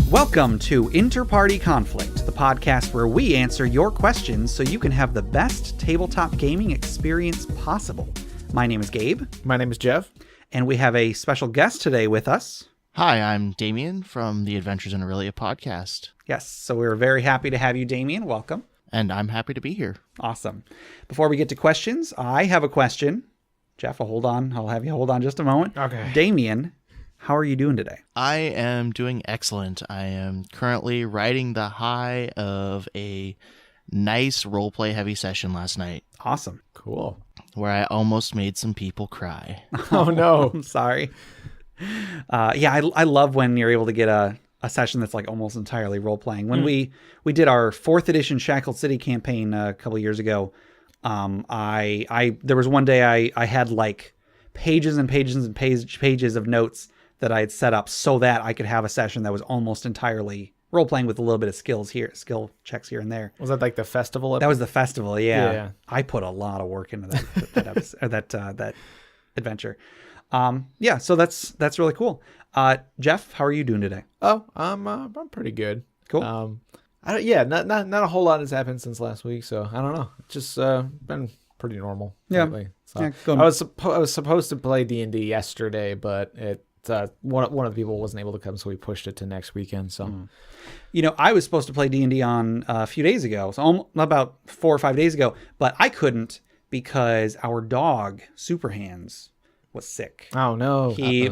Welcome to InterPartyConflict, the podcast where we answer your questions so you can have the best tabletop gaming experience possible. My name is Gabe. My name is Jeff. And we have a special guest today with us. Hi, I'm Damien from the Adventures in Aurelia podcast. Yes, so we're very happy to have you, Damien. Welcome. And I'm happy to be here. Awesome. Before we get to questions, I have a question. Jeff, I'll have you hold on just a moment. Okay. Damien, how are you doing today? I am doing excellent. I am currently riding the high of a nice roleplay heavy session last night. Awesome. Cool. Where I almost made some people cry. Oh, no. I'm sorry. I love when you're able to get a session that's like almost entirely role-playing. When we did our 4th edition Shackled City campaign a couple of years ago, there was one day I had like pages and pages and pages of notes that I had set up so that I could have a session that was almost entirely role-playing with a little bit of skill checks here and there. Was that like the festival? That was the festival, yeah. Yeah. I put a lot of work into that episode, that adventure. So that's really cool. Jeff, how are you doing today? Oh, I'm pretty good. Cool. Not a whole lot has happened since last week, so I don't know. It's just been pretty normal. Yeah. Lately. So Yeah, I was supposed to play D&D yesterday, but one of the people wasn't able to come, so we pushed it to next weekend. So, I was supposed to play D&D on a few days ago, so about 4 or 5 days ago, but I couldn't because our dog Superhands was sick. Oh no, He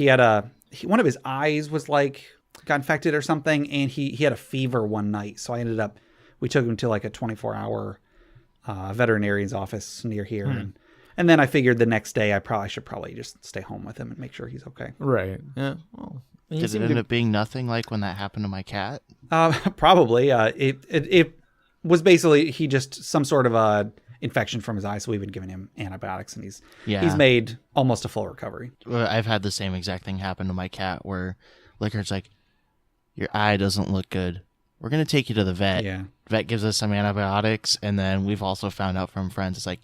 had one of his eyes was got infected or something, and he had a fever one night. So we took him to like a 24-hour veterinarian's office near here, and then I figured the next day I should probably just stay home with him and make sure he's okay. Right. Yeah. Well, Did it end up being nothing like when that happened to my cat? Probably. It was basically he just some sort of a infection from his eye, so we've been giving him antibiotics, and he's made almost a full recovery. I've had the same exact thing happen to my cat where Licker's like, your eye doesn't look good. We're going to take you to the vet. Yeah. Vet gives us some antibiotics, and then we've also found out from friends, it's like,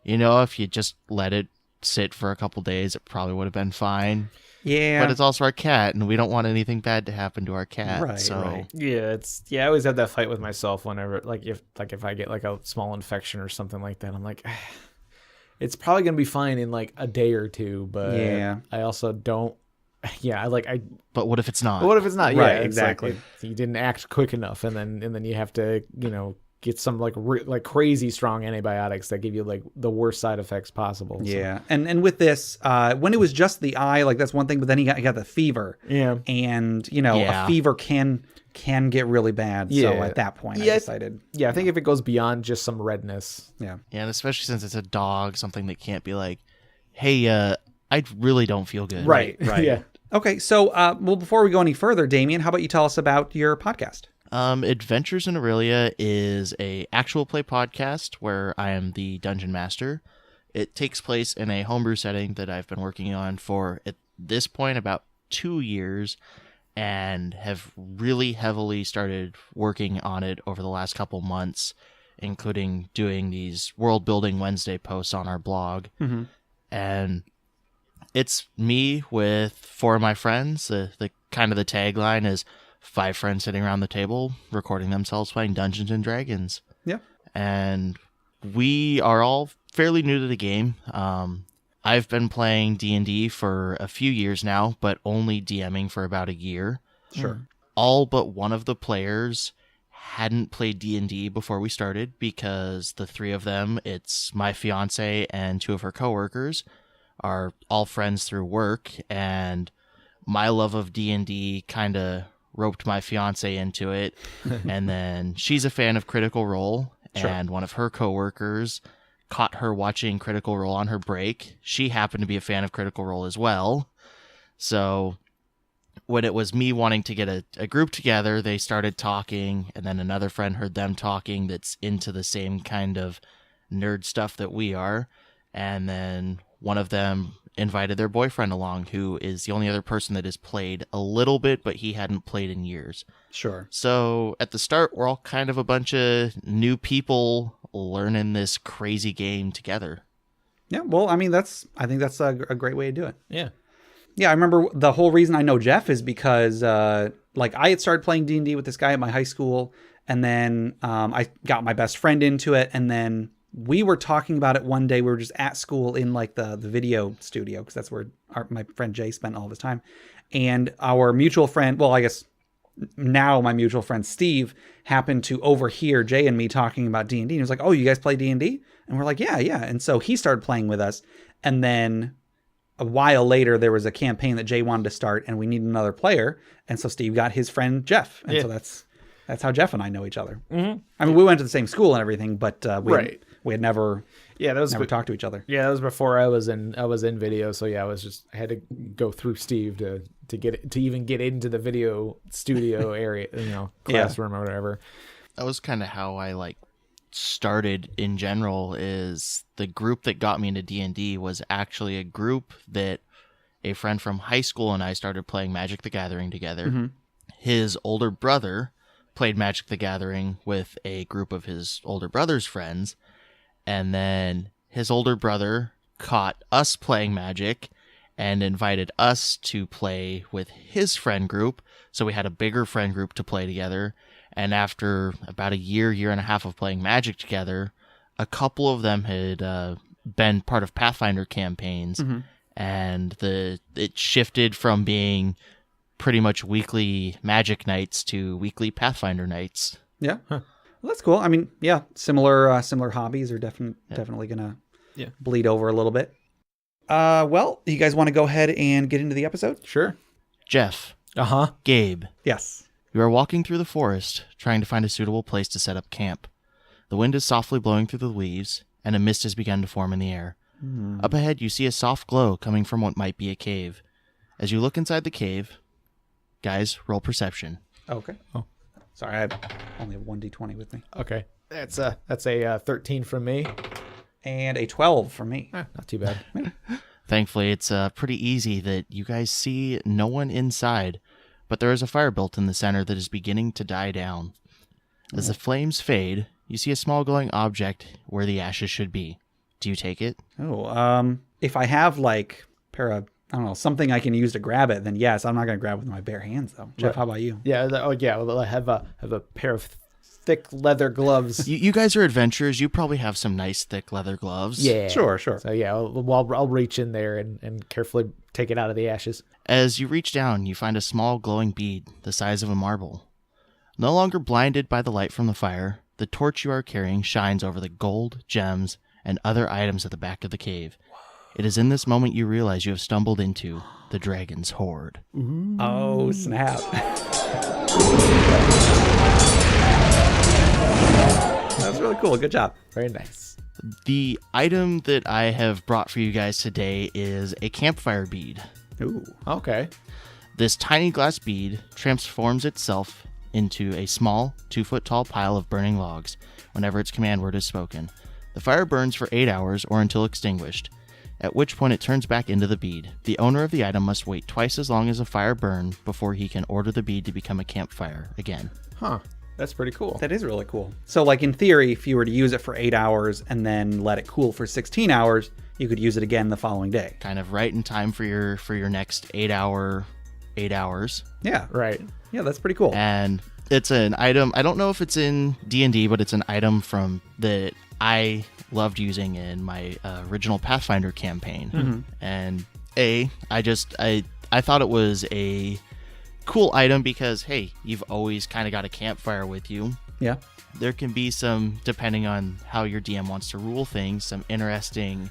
if you just let it sit for a couple days, it probably would have been fine. Yeah. But it's also our cat, and we don't want anything bad to happen to our cat. Right. Yeah, I always have that fight with myself whenever, if I get like a small infection or something like that, I'm like, it's probably gonna be fine in like a day or two, but yeah, I also don't. Yeah, But what if it's not? What if it's not? Right, Yeah, exactly. You didn't act quick enough, and then you have to get some like crazy strong antibiotics that give you like the worst side effects possible. Yeah, and with this, when it was just the eye, like that's one thing, but then he got the fever. Yeah, and a fever can get really bad. Yeah. So at that point, I decided. Yeah, I think if it goes beyond just some redness. Yeah. Yeah, and especially since it's a dog, something that can't be like, hey, I really don't feel good. Right. Yeah. Okay, so before we go any further, Damien, how about you tell us about your podcast? Adventures in Aurelia is a actual play podcast where I am the dungeon master. It takes place in a homebrew setting that I've been working on for, at this point, about 2 years, and have really heavily started working on it over the last couple months, including doing these World Building Wednesday posts on our blog. Mm-hmm. And it's me with 4 of my friends. The kind of the tagline is 5 friends sitting around the table recording themselves playing Dungeons and Dragons. Yeah. And we are all fairly new to the game. I've been playing D&D for a few years now, but only DMing for about a year. Sure. All but one of the players hadn't played D&D before we started because the 3 of them, it's my fiance and 2 of her coworkers, are all friends through work, and my love of D&D kind of roped my fiance into it. And then she's a fan of Critical Role, and one of her coworkers caught her watching Critical Role on her break. She happened to be a fan of Critical Role as well. So when it was me wanting to get a group together, they started talking, and then another friend heard them talking that's into the same kind of nerd stuff that we are. And then one of them invited their boyfriend along, who is the only other person that has played a little bit, but he hadn't played in years. Sure. So at the start, we're all kind of a bunch of new people learning this crazy game together. Yeah, well, I mean, I think that's a great way to do it. Yeah. Yeah, I remember the whole reason I know Jeff is because like I had started playing D&D with this guy at my high school, and then I got my best friend into it, and then we were talking about it one day. We were just at school in like the video studio, because that's where my friend Jay spent all of his time. And our mutual friend, well, I guess now my mutual friend Steve, happened to overhear Jay and me talking about D&D. And he was like, "Oh, you guys play D&D?" And we're like, yeah. And so he started playing with us. And then a while later, there was a campaign that Jay wanted to start, and we needed another player. And so Steve got his friend Jeff. And so that's how Jeff and I know each other. Mm-hmm. I mean, we went to the same school and everything, but we had never talked to each other. Yeah, that was before I was in video. So yeah, I had to go through Steve to even get into the video studio area, classroom or whatever. That was kind of how I started in general. Is the group that got me into D&D was actually a group that a friend from high school and I started playing Magic the Gathering together. Mm-hmm. His older brother played Magic the Gathering with a group of his older brother's friends, and then his older brother caught us playing Magic and invited us to play with his friend group, so we had a bigger friend group to play together. And after about a year and a half of playing Magic together, a couple of them had been part of Pathfinder campaigns, mm-hmm. and it shifted from being pretty much weekly Magic nights to weekly Pathfinder nights. Yeah, well, that's cool. I mean, yeah, similar hobbies are definitely gonna bleed over a little bit. Well, you guys want to go ahead and get into the episode? Sure. Jeff. Uh-huh. Gabe. Yes. You are walking through the forest, trying to find a suitable place to set up camp. The wind is softly blowing through the leaves, and a mist has begun to form in the air. Up ahead, you see a soft glow coming from what might be a cave. As you look inside the cave, guys, roll perception. Okay. Oh, sorry, I only have 1d20 with me. Okay. That's a 13 from me. And a 12 from me. Not too bad. Thankfully, it's pretty easy that you guys see no one inside, but there is a fire built in the center that is beginning to die down. As the flames fade, you see a small glowing object where the ashes should be. Do you take it? If I have something I can use to grab it, then yes. I'm not going to grab it with my bare hands though. Jeff, how about you? Yeah. Well, I have a pair of thick leather gloves. You guys are adventurers. You probably have some nice thick leather gloves. Yeah. Sure. So yeah, I'll reach in there and carefully take it out of the ashes. As you reach down, you find a small glowing bead the size of a marble. No longer blinded by the light from the fire, the torch you are carrying shines over the gold, gems, and other items at the back of the cave. It is in this moment you realize you have stumbled into the dragon's hoard. Ooh. Oh, snap. That's really cool. Good job. Very nice. The item that I have brought for you guys today is a campfire bead. Ooh. Okay. This tiny glass bead transforms itself into a small, 2-foot tall pile of burning logs whenever its command word is spoken. The fire burns for 8 hours or until extinguished, at which point it turns back into the bead. The owner of the item must wait twice as long as a fire burn before he can order the bead to become a campfire again. Huh. That's pretty cool. That is really cool. So in theory, if you were to use it for 8 hours and then let it cool for 16 hours, you could use it again the following day. Kind of right in time for your next 8 hours. Yeah. Right. Yeah, that's pretty cool. And it's an item, I don't know if it's in D&D, but it's an item that I loved using in my original Pathfinder campaign. Mm-hmm. And I thought it was a cool item because, hey, you've always kind of got a campfire with you. Yeah. There can be some, depending on how your DM wants to rule things, some interesting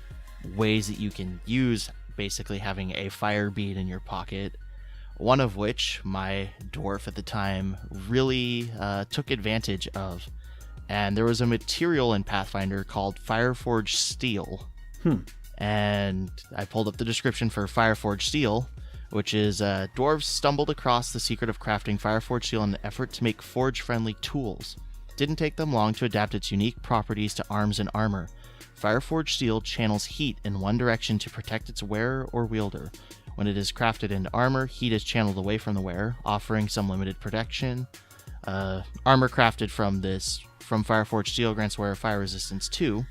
ways that you can use basically having a fire bead in your pocket. One of which my dwarf at the time really took advantage of. And there was a material in Pathfinder called Fireforged Steel. And I pulled up the description for Fireforged Steel, which is dwarves stumbled across the secret of crafting Fireforged Steel in an effort to make forge-friendly tools. Didn't take them long to adapt its unique properties to arms and armor. Fireforged Steel channels heat in one direction to protect its wearer or wielder. When it is crafted into armor, heat is channeled away from the wearer, offering some limited protection. Armor crafted from Fireforged Steel grants wearer fire resistance 2.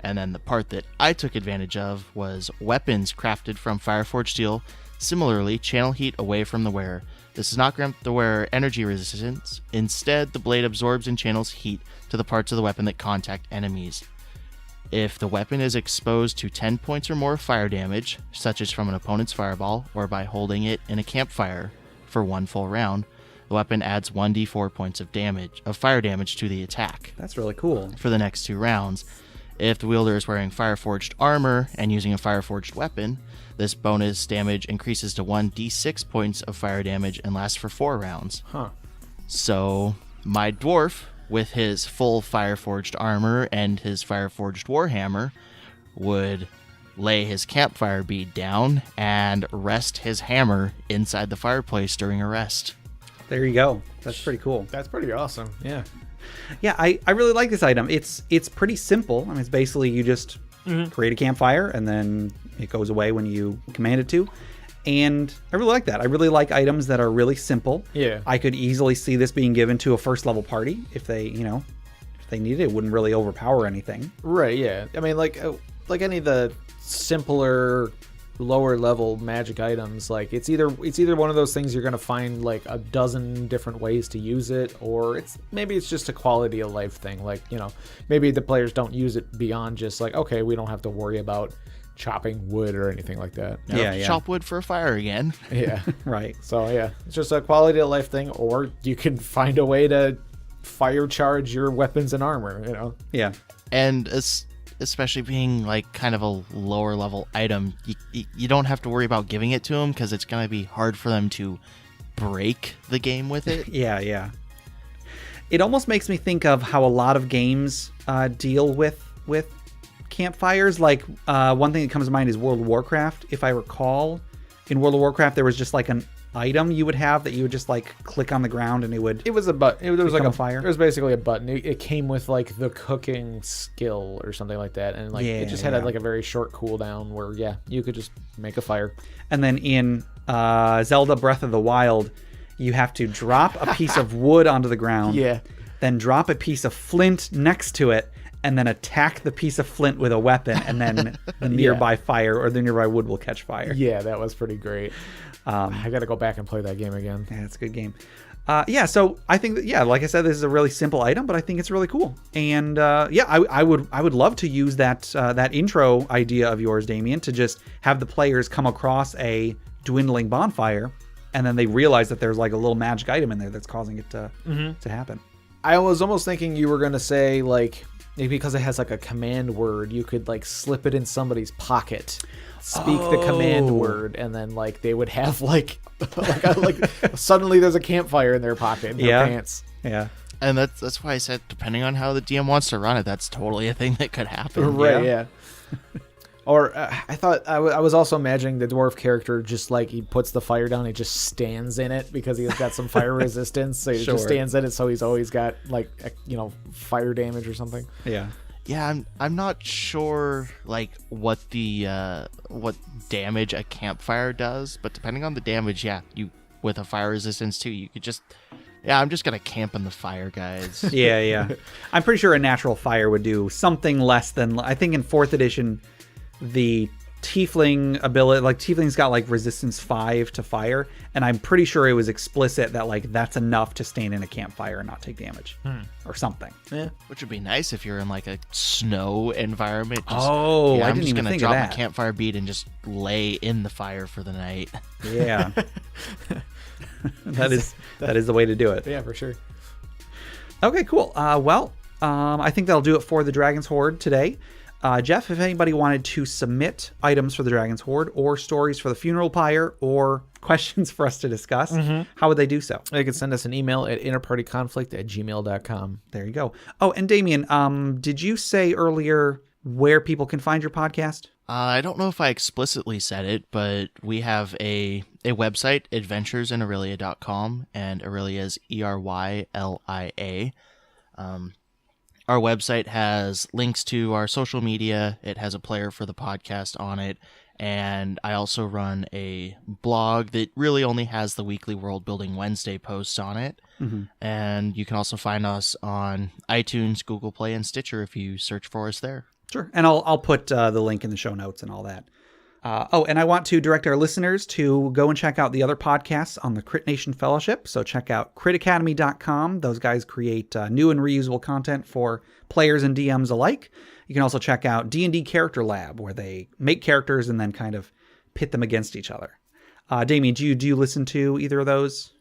And then the part that I took advantage of was weapons crafted from Fireforged Steel Similarly, channel heat away from the wearer. This does not grant the wearer energy resistance. Instead, the blade absorbs and channels heat to the parts of the weapon that contact enemies. If the weapon is exposed to 10 points or more of fire damage, such as from an opponent's fireball or by holding it in a campfire for one full round, the weapon adds 1d4 points of fire damage to the attack. That's really cool. For the next 2 rounds. If the wielder is wearing Fireforged armor and using a Fireforged weapon, this bonus damage increases to 1d6 points of fire damage and lasts for 4 rounds. Huh. So, my dwarf, with his full Fireforged armor and his Fireforged warhammer, would lay his campfire bead down and rest his hammer inside the fireplace during a rest. There you go. That's pretty cool. That's pretty awesome. Yeah. Yeah, I really like this item. It's pretty simple. I mean, it's basically you just create a campfire and then it goes away when you command it to. And I really like that. I really like items that are really simple. Yeah. I could easily see this being given to a first level party if they needed it. It wouldn't really overpower anything. Right, yeah. I mean, like any of the simpler lower level magic items, like it's either one of those things you're going to find like a dozen different ways to use it, or maybe it's just a quality of life thing. Like, maybe the players don't use it beyond just like, okay, we don't have to worry about chopping wood or anything like that. Yeah. Chop wood for a fire again. Yeah. Right. So yeah, it's just a quality of life thing, or you can find a way to fire charge your weapons and armor, Yeah. And especially being like kind of a lower level item, you don't have to worry about giving it to them because it's going to be hard for them to break the game with it. Yeah. It almost makes me think of how a lot of games deal with campfires. Like one thing that comes to mind is World of Warcraft. If I recall, in World of Warcraft there was just like an item you would have that you would just like click on the ground and it was a button. It was like a fire. It was basically a button. It came with like the cooking skill or something like that, and like it just had like a very short cooldown where you could just make a fire. And then in Zelda Breath of the Wild, you have to drop a piece of wood onto the ground. Yeah. Then drop a piece of flint next to it, and then attack the piece of flint with a weapon, and then the nearby fire or the nearby wood will catch fire. Yeah, that was pretty great. I got to go back and play that game again. Yeah, it's a good game. So I think that, like I said, this is a really simple item, but I think it's really cool. And I would love to use that intro idea of yours, Damien, to just have the players come across a dwindling bonfire, and then they realize that there's like a little magic item in there that's causing it to happen. I was almost thinking you were going to say like, maybe because it has like a command word, you could like slip it in somebody's pocket, speak the command word, and then like they would have like suddenly there's a campfire in their pocket in their pants. Yeah. And that's why I said, depending on how the DM wants to run it, that's totally a thing that could happen. Right, yeah. Or I thought I was also imagining the dwarf character just like he puts the fire down, he just stands in it because he's got some fire resistance. So he just stands in it, so he's always got like fire damage or something. Yeah. Yeah, I'm not sure like what damage a campfire does, but depending on the damage, you with a fire resistance too, you could just I'm just gonna camp in the fire, guys. Yeah. I'm pretty sure a natural fire would do something less than, I think in 4th edition, the tiefling ability, like tiefling's got like resistance 5 to fire, and I'm pretty sure it was explicit that like that's enough to stand in a campfire and not take damage or something. Yeah, which would be nice if you're in like a snow environment. I I'm didn't just even gonna think drop of that. a campfire bead and just lay in the fire for the night. Yeah. that is the way to do it. Yeah, for sure. Okay, cool. I think that'll do it for the Dragon's Hoard today. Jeff, if anybody wanted to submit items for the Dragon's Hoard or stories for the funeral pyre or questions for us to discuss, how would they do so? They could send us an email at InterPartyConflict@gmail.com. There you go. Oh, and Damien, did you say earlier where people can find your podcast? I don't know if I explicitly said it, but we have a website, adventuresinarelia.com, and Aurelia is ERYLIA. Our website has links to our social media. It has a player for the podcast on it. And I also run a blog that really only has the weekly World Building Wednesday posts on it. And you can also find us on iTunes, Google Play, and Stitcher if you search for us there. Sure. And I'll put the link in the show notes and all that. And I want to direct our listeners to go and check out the other podcasts on the Crit Nation Fellowship. So check out critacademy.com. Those guys create new and reusable content for players and DMs alike. You can also check out D&D Character Lab, where they make characters and then kind of pit them against each other. Damien, do you listen to either of those?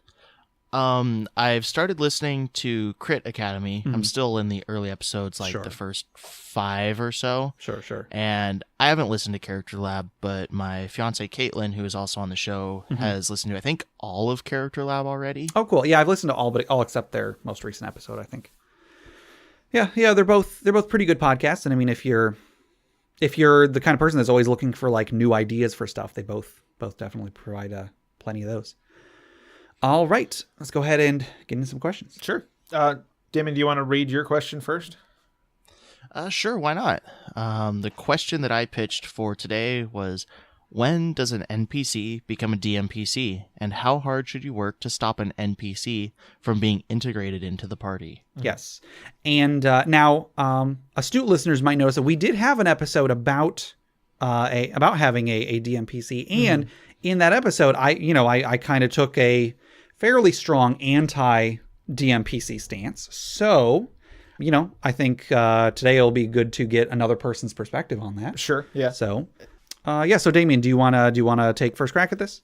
I've started listening to Crit Academy. Mm-hmm. I'm still in the early episodes, like the first 5 or so. Sure. And I haven't listened to Character Lab, but my fiance Caitlin, who is also on the show, has listened to, I think, all of Character Lab already. Oh, cool. Yeah, I've listened to all except their most recent episode, I think. Yeah, they're both pretty good podcasts. And I mean, if you're the kind of person that's always looking for like new ideas for stuff, they both definitely provide plenty of those. All right, let's go ahead and get into some questions. Sure. Damon, do you want to read your question first? Sure, why not? The question that I pitched for today was, when does an NPC become a DMPC, and how hard should you work to stop an NPC from being integrated into the party? Yes. And now, astute listeners might notice that we did have an episode about having a DMPC, and in that episode, I kind of took a fairly strong anti-DMPC stance. So, I think today it'll be good to get another person's perspective on that. Sure. Yeah. So, so Damien, do you wanna take first crack at this?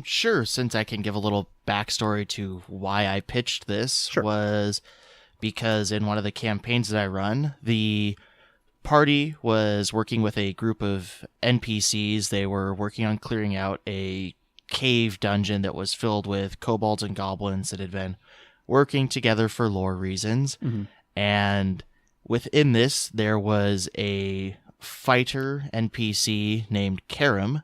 Sure. Since I can give a little backstory to why I pitched this, was because in one of the campaigns that I run, the party was working with a group of NPCs. They were working on clearing out a cave dungeon that was filled with kobolds and goblins that had been working together for lore reasons. And within this, there was a fighter NPC named Karim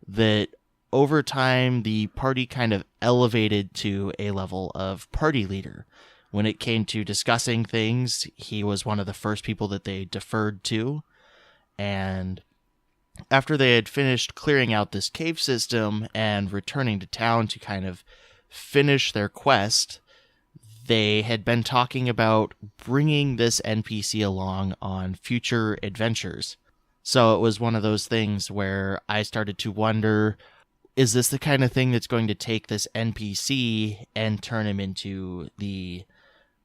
that over time the party kind of elevated to a level of party leader. When it came to discussing things, he was one of the first people that they deferred to. And after they had finished clearing out this cave system and returning to town to kind of finish their quest, they had been talking about bringing this NPC along on future adventures. So it was one of those things where I started to wonder, is this the kind of thing that's going to take this NPC and turn him into the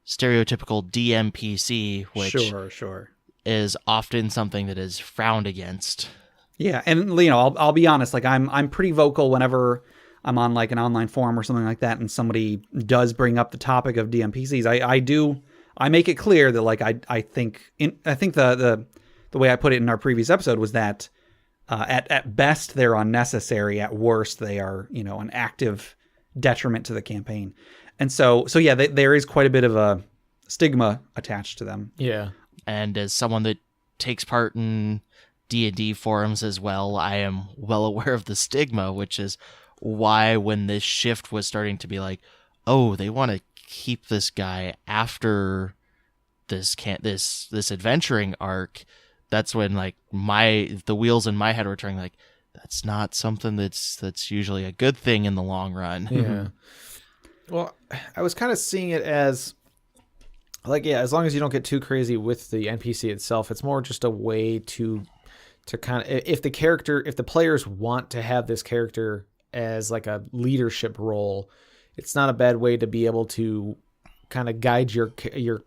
stereotypical DMPC, which sure. is often something that is frowned against? Yeah, and I'll be honest, like I'm pretty vocal whenever I'm on like an online forum or something like that, and somebody does bring up the topic of DMPCs. I make it clear that like I think the way I put it in our previous episode was that at best they're unnecessary, at worst they are an active detriment to the campaign, and so yeah, there is quite a bit of a stigma attached to them. Yeah, and as someone that takes part in D&D forums as well, I am well aware of the stigma, which is why when this shift was starting to be like, oh, they want to keep this guy after this adventuring arc, that's when like the wheels in my head were turning, like, that's not something that's usually a good thing in the long run. Yeah. Well, I was kind of seeing it as like, yeah, as long as you don't get too crazy with the NPC itself, it's more just a way to kind of, if the players want to have this character as like a leadership role, it's not a bad way to be able to kind of guide your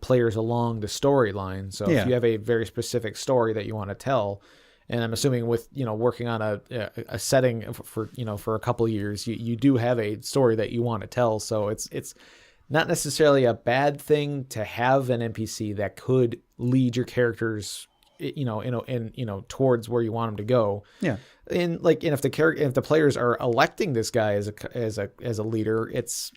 players along the storyline. So if you have a very specific story that you want to tell, and I'm assuming with working on a setting for a couple of years, you do have a story that you want to tell. So it's not necessarily a bad thing to have an NPC that could lead your characters towards where you want them to go. Yeah. And if the players are electing this guy as a leader, it's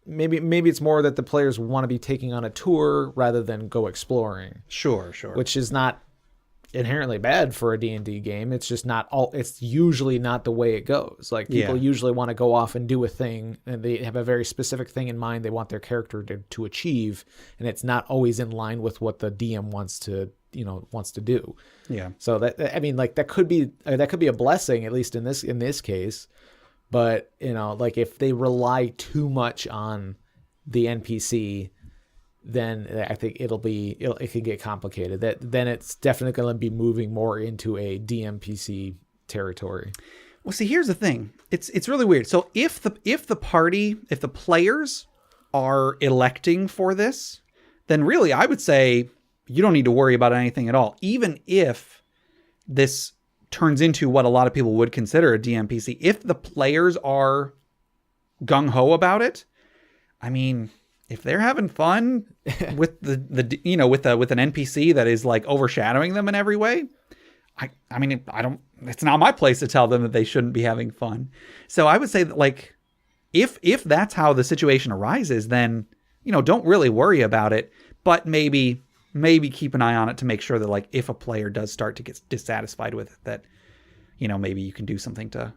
maybe it's more that the players want to be taking on a tour rather than go exploring. Sure. Which is not inherently bad for a D&D game. It's just it's usually not the way it goes. Like people usually want to go off and do a thing, and they have a very specific thing in mind they want their character to achieve, and it's not always in line with what the DM wants to do. Yeah. So that could be a blessing, at least in this case. But if they rely too much on the NPC, then I think it can get complicated. Then it's definitely going to be moving more into a DMPC territory. Well, see, here's the thing. It's really weird. So if the players are electing for this, then really I would say you don't need to worry about anything at all. Even if this turns into what a lot of people would consider a DMPC, if the players are gung-ho about it, I mean, if they're having fun with the you know, with an NPC that is like overshadowing them in every way, I mean, it's not my place to tell them that they shouldn't be having fun. So I would say that, like, if that's how the situation arises, then, you know, don't really worry about it, but maybe keep an eye on it to make sure that, like, if a player does start to get dissatisfied with it, that, you know, maybe you can do something to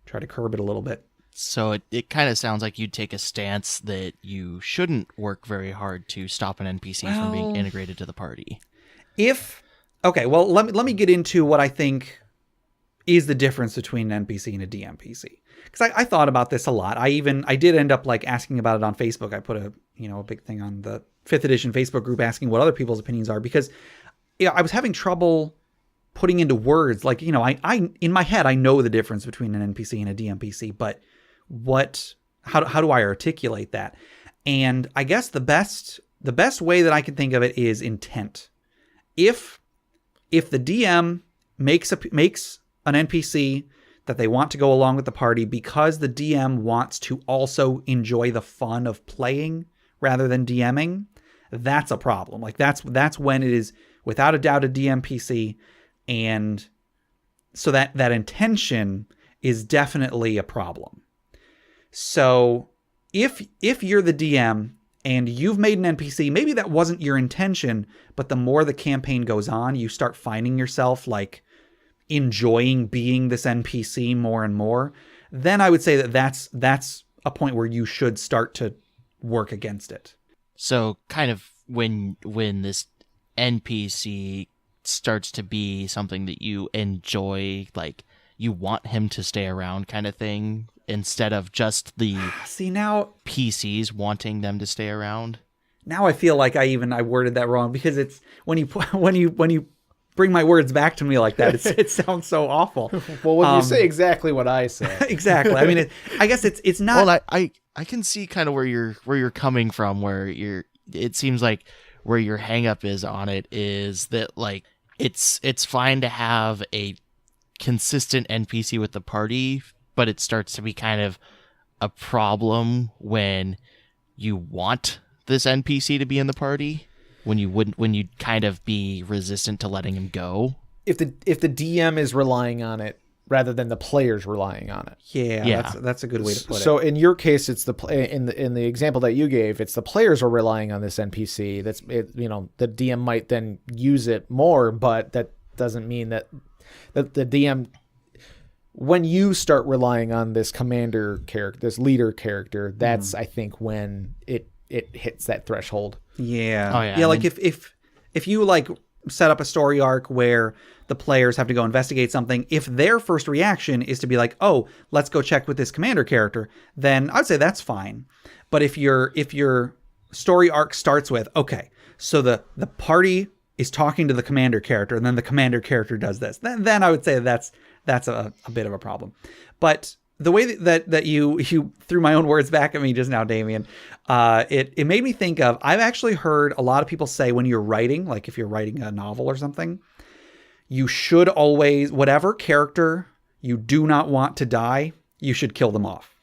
try to curb it a little bit. So it kind of sounds like you'd take a stance that you shouldn't work very hard to stop an NPC from being integrated to the party. Okay, well, let me get into what I think is the difference between an NPC and a DMPC. Because I thought about this a lot. I did end up, like, asking about it on Facebook. I put a big thing on the 5th edition Facebook group asking what other people's opinions are, because I was having trouble putting into words. Like, you know, I in my head I know the difference between an NPC and a DMPC, but how do I articulate that? And I guess the best way that I can think of it is intent. If the DM makes an NPC that they want to go along with the party because the DM wants to also enjoy the fun of playing rather than DMing, that's a problem. Like, that's when it is without a doubt a DMPC, and so that intention is definitely a problem. So if you're the DM and you've made an NPC, maybe that wasn't your intention, but the more the campaign goes on, you start finding yourself, like, enjoying being this NPC more and more, then I would say that's a point where you should start to work against it. So kind of when this NPC starts to be something that you enjoy, like, you want him to stay around kind of thing, instead of just the now PCs wanting them to stay around. Now I feel like I worded that wrong, because it's when you bring my words back to me like that, it sounds so awful. Well, when you say exactly what I said. Exactly. I mean, I guess it's not. Well, I can see kind of where you're coming from, where it seems like where your hang up is on it is that, like, it's fine to have a consistent NPC with the party, but it starts to be kind of a problem when you want this NPC to be in the party, when you'd kind of be resistant to letting him go. If the DM is relying on it rather than the players relying on it. Yeah. That's a good way to put it. So in your case, it's in the example that you gave, it's the players are relying on this NPC. That's it. You know, the DM might then use it more, but that doesn't mean that the DM. When you start relying on this commander character, this leader character, that's I think when it hits that threshold. Yeah. Oh, yeah. Yeah, like if you, like, set up a story arc where the players have to go investigate something, if their first reaction is to be like, "Oh, let's go check with this commander character," then I'd say that's fine. But if your story arc starts with, okay, so the party is talking to the commander character, and then the commander character does this, then I would say that's a bit of a problem. But the way that you threw my own words back at me just now, Damien, it made me think of, I've actually heard a lot of people say when you're writing, like if you're writing a novel or something, you should always, whatever character you do not want to die, you should kill them off.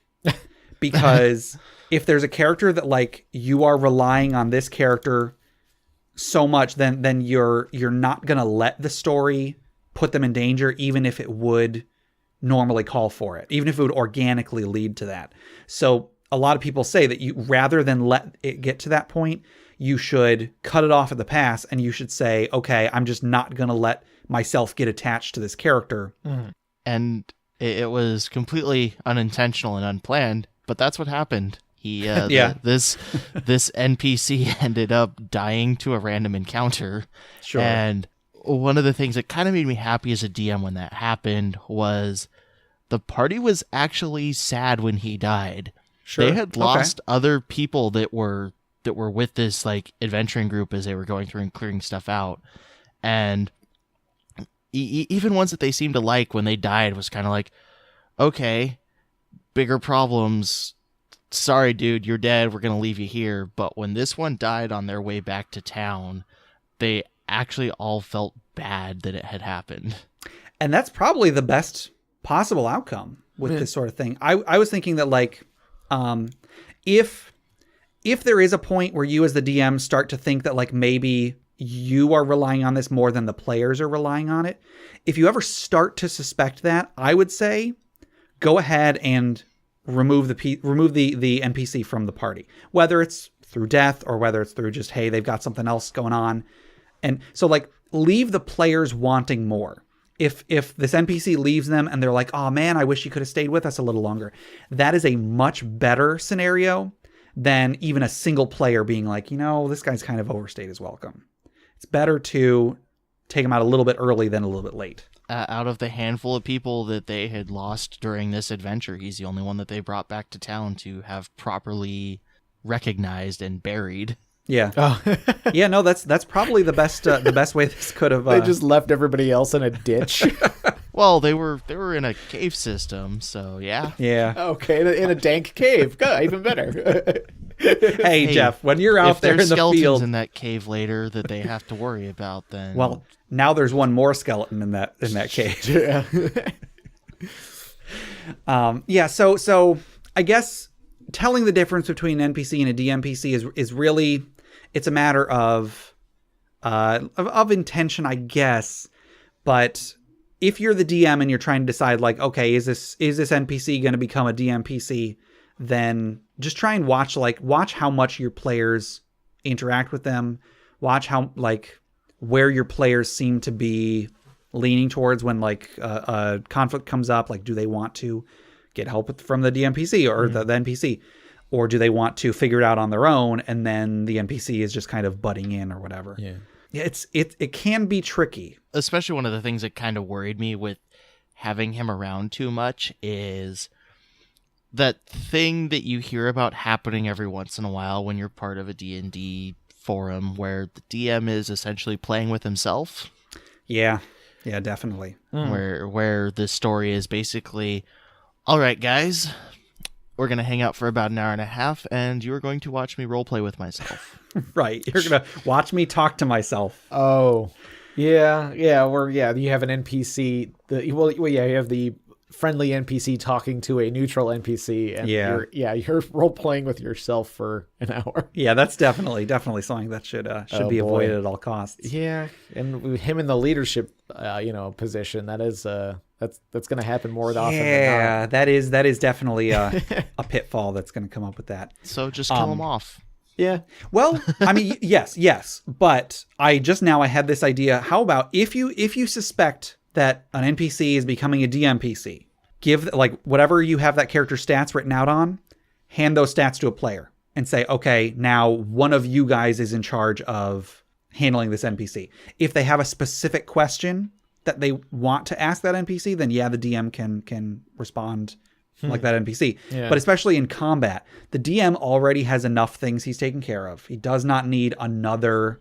Because if there's a character that, like, you are relying on this character so much, then you're not going to let the story put them in danger, even if it would normally call for it, even if it would organically lead to that. So a lot of people say that you, rather than let it get to that point, you should cut it off at the pass, and you should say, okay, I'm just not going to let myself get attached to this character. And it was completely unintentional and unplanned, but that's what happened. This NPC ended up dying to a random encounter. Sure. And one of the things that kind of made me happy as a DM when that happened was the party was actually sad when he died. Sure. They had lost other people that were with this, like, adventuring group as they were going through and clearing stuff out. And even ones that they seemed to like when they died was kind of like, okay, bigger problems. Sorry, dude, you're dead. We're going to leave you here. But when this one died on their way back to town, they actually all felt bad that it had happened. And that's probably the best possible outcome with this sort of thing. I was thinking that, like, if there is a point where you as the DM start to think that, like, maybe you are relying on this more than the players are relying on it, if you ever start to suspect that, I would say go ahead and remove the NPC from the party, whether it's through death or whether it's through just, hey, they've got something else going on. And so, like, leave the players wanting more. If this NPC leaves them and they're like, oh man, I wish you could have stayed with us a little longer, that is a much better scenario than even a single player being like, this guy's kind of overstayed his welcome. It's better to take him out a little bit early than a little bit late. Out of the handful of people that they had lost during this adventure, he's the only one that they brought back to town to have properly recognized and buried. Yeah. Oh. Yeah, no, that's probably the best way this could have. They just left everybody else in a ditch. Well, they were in a cave system, so yeah. Yeah. Okay, in a dank cave. Good, even better. Hey, Jeff, when you're out there in the skeletons field in that cave later that they have to worry about, then well, now there's one more skeleton in that cage. Yeah. Yeah. So I guess telling the difference between an NPC and a DMPC is really, it's a matter of intention, I guess. But if you're the DM and you're trying to decide, like, okay, is this NPC going to become a DMPC, then just try and watch how much your players interact with them. Watch how, like, where your players seem to be leaning towards when, like, a conflict comes up. Like, do they want to get help from the DMPC or the NPC? Or do they want to figure it out on their own and then the NPC is just kind of butting in or whatever? Yeah. It can be tricky. Especially one of the things that kind of worried me with having him around too much is that thing that you hear about happening every once in a while when you're part of a D&D forum where the DM is essentially playing with himself. Yeah. Yeah, definitely. Where the story is basically, all right, guys, we're going to hang out for about an hour and a half, and you're going to watch me roleplay with myself. Right. You're going to watch me talk to myself. Oh, yeah. You have an NPC. You have the friendly NPC talking to a neutral NPC, and you're role-playing with yourself for an hour. Yeah, that's definitely something that should be avoided at all costs. Yeah, and with him in the leadership, position, that is that's going to happen more often than not. Yeah, that is definitely a pitfall that's going to come up with that. So just kill him off. Yeah. Well, I mean, yes, but I had this idea. How about if you suspect that an NPC is becoming a DMPC, give, like, whatever you have that character stats written out on, hand those stats to a player and say, okay, now one of you guys is in charge of handling this NPC. If they have a specific question that they want to ask that NPC, then yeah, the DM can respond like that NPC. Yeah. But especially in combat, the DM already has enough things he's taken care of. He does not need another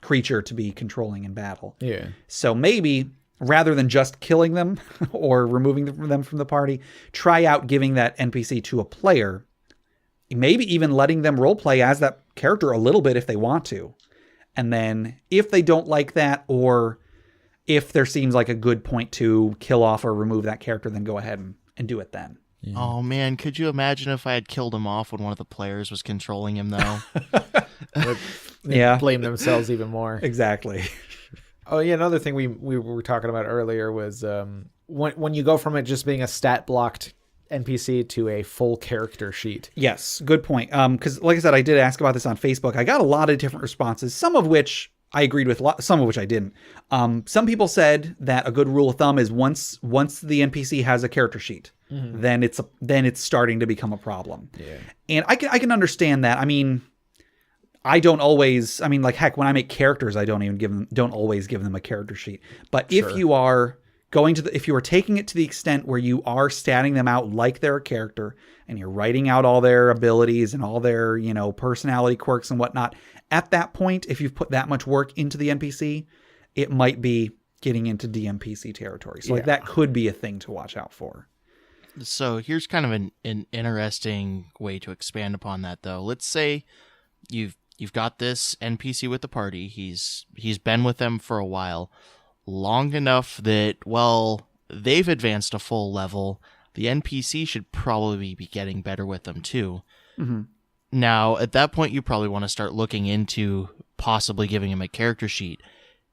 creature to be controlling in battle. Yeah. So maybe rather than just killing them or removing them from the party, try out giving that NPC to a player. Maybe even letting them roleplay as that character a little bit if they want to. And then if they don't like that, or if there seems like a good point to kill off or remove that character, then go ahead and do it then. Yeah. Oh man, could you imagine if I had killed him off when one of the players was controlling him though? Yeah. Blame themselves even more. Exactly. Oh yeah, another thing we were talking about earlier was when you go from it just being a stat blocked NPC to a full character sheet. Yes, good point. Because like I said, I did ask about this on Facebook. I got a lot of different responses, some of which I agreed with, some of which I didn't. Some people said that a good rule of thumb is once the NPC has a character sheet, then it's starting to become a problem. Yeah. And I can understand that. I mean, like, heck, when I make characters, I don't always give them a character sheet. But if you are if you are taking it to the extent where you are statting them out like they're a character and you're writing out all their abilities and all their, personality quirks and whatnot, at that point, if you've put that much work into the NPC, it might be getting into DMPC territory. So like that could be a thing to watch out for. So here's kind of an interesting way to expand upon that, though. Let's say you've got this NPC with the party. He's been with them for a while, long enough that, well, they've advanced a full level. The NPC should probably be getting better with them too. Mm-hmm. Now, at that point, you probably want to start looking into possibly giving him a character sheet.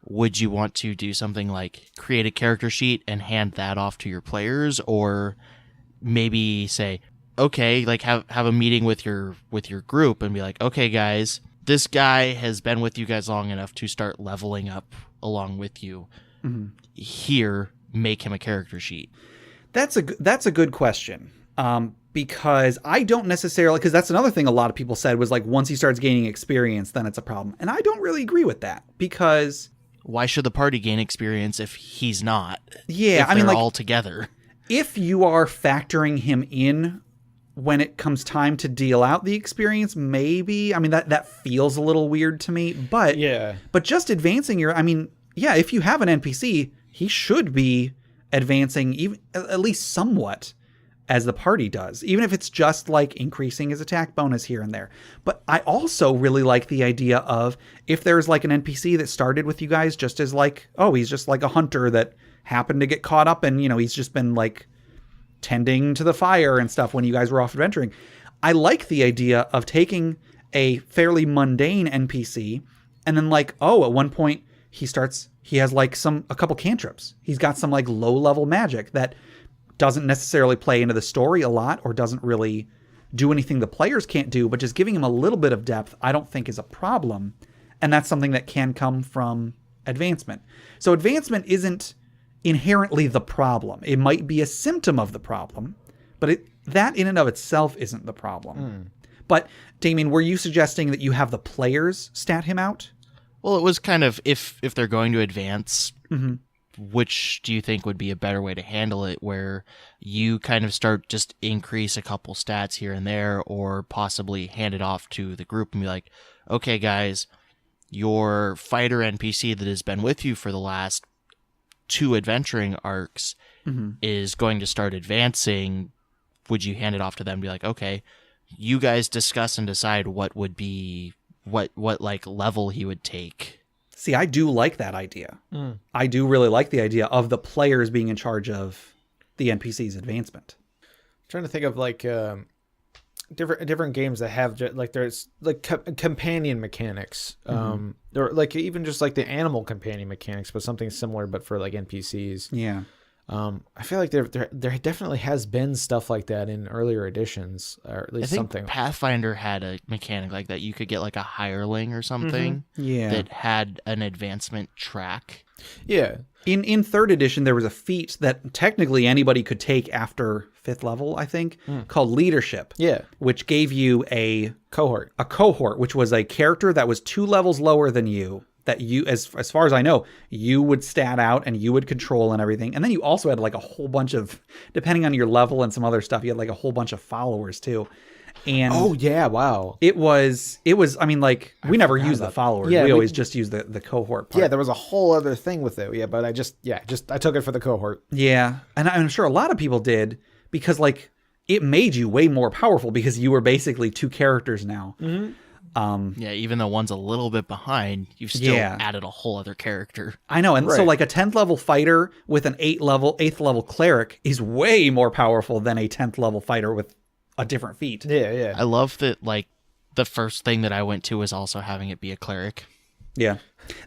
Would you want to do something like create a character sheet and hand that off to your players, or maybe say, okay, like have a meeting with your group and be like, okay, guys, this guy has been with you guys long enough to start leveling up along with you. Mm-hmm. Here, make him a character sheet. That's a good question. Because I don't necessarily, because that's another thing a lot of people said was like, once he starts gaining experience, then it's a problem. And I don't really agree with that, because why should the party gain experience if he's not? Yeah, if I mean, they're like, all together. If you are factoring him in when it comes time to deal out the experience, maybe. I mean, that feels a little weird to me, but but just advancing if you have an NPC, he should be advancing even at least somewhat as the party does, even if it's just like increasing his attack bonus here and there. But I also really like the idea of, if there's like an NPC that started with you guys just as like, oh, he's just like a hunter that happened to get caught up and, he's just been like tending to the fire and stuff when you guys were off adventuring. I like the idea of taking a fairly mundane NPC and then like, oh, at one point he has like a couple cantrips. He's got some like low level magic that doesn't necessarily play into the story a lot or doesn't really do anything the players can't do, but just giving him a little bit of depth, I don't think is a problem. And that's something that can come from advancement. So advancement isn't inherently the problem. It might be a symptom of the problem, but that in and of itself isn't the problem. But Damien, were you suggesting that you have the players stat him out? Well, it was kind of, if they're going to advance, Mm-hmm. which do you think would be a better way to handle it, where you kind of start just increase a couple stats here and there, or possibly hand it off to the group and be like, okay, guys, your fighter NPC that has been with you for the last 2 adventuring arcs is going to start advancing. Would you hand it off to them and be like, okay, you guys discuss and decide what would be, what like level he would take? See, I do like that idea. I do really like the idea of the players being in charge of the NPC's advancement. I'm trying to think of like different games that have like, there's like companion mechanics, or like even just like the animal companion mechanics, but something similar, but for like NPCs. Yeah. I feel like there definitely has been stuff like that in earlier editions, or at least I think something. Pathfinder had a mechanic like that. You could get like a hireling or something that had an advancement track. Yeah. In 3rd edition, there was a feat that technically anybody could take after 5th level, I think, called Leadership. Yeah. Which gave you a cohort, which was a character that was 2 levels lower than you, that you, as far as I know, you would stat out and you would control and everything. And then you also had like a whole bunch of, depending on your level and some other stuff, you had like a whole bunch of followers too. And oh yeah, wow. It was, I mean, like, we never used the followers. Yeah, we always just used the cohort part. Yeah, there was a whole other thing with it. Yeah, but I took it for the cohort. Yeah. And I'm sure a lot of people did, because like it made you way more powerful because you were basically 2 characters now. Yeah, even though one's a little bit behind, you've still added a whole other character. I know, and so like a 10th level fighter with an 8th level cleric is way more powerful than a 10th level fighter with a different feat. Yeah. I love that, like, the first thing that I went to was also having it be a cleric. Yeah.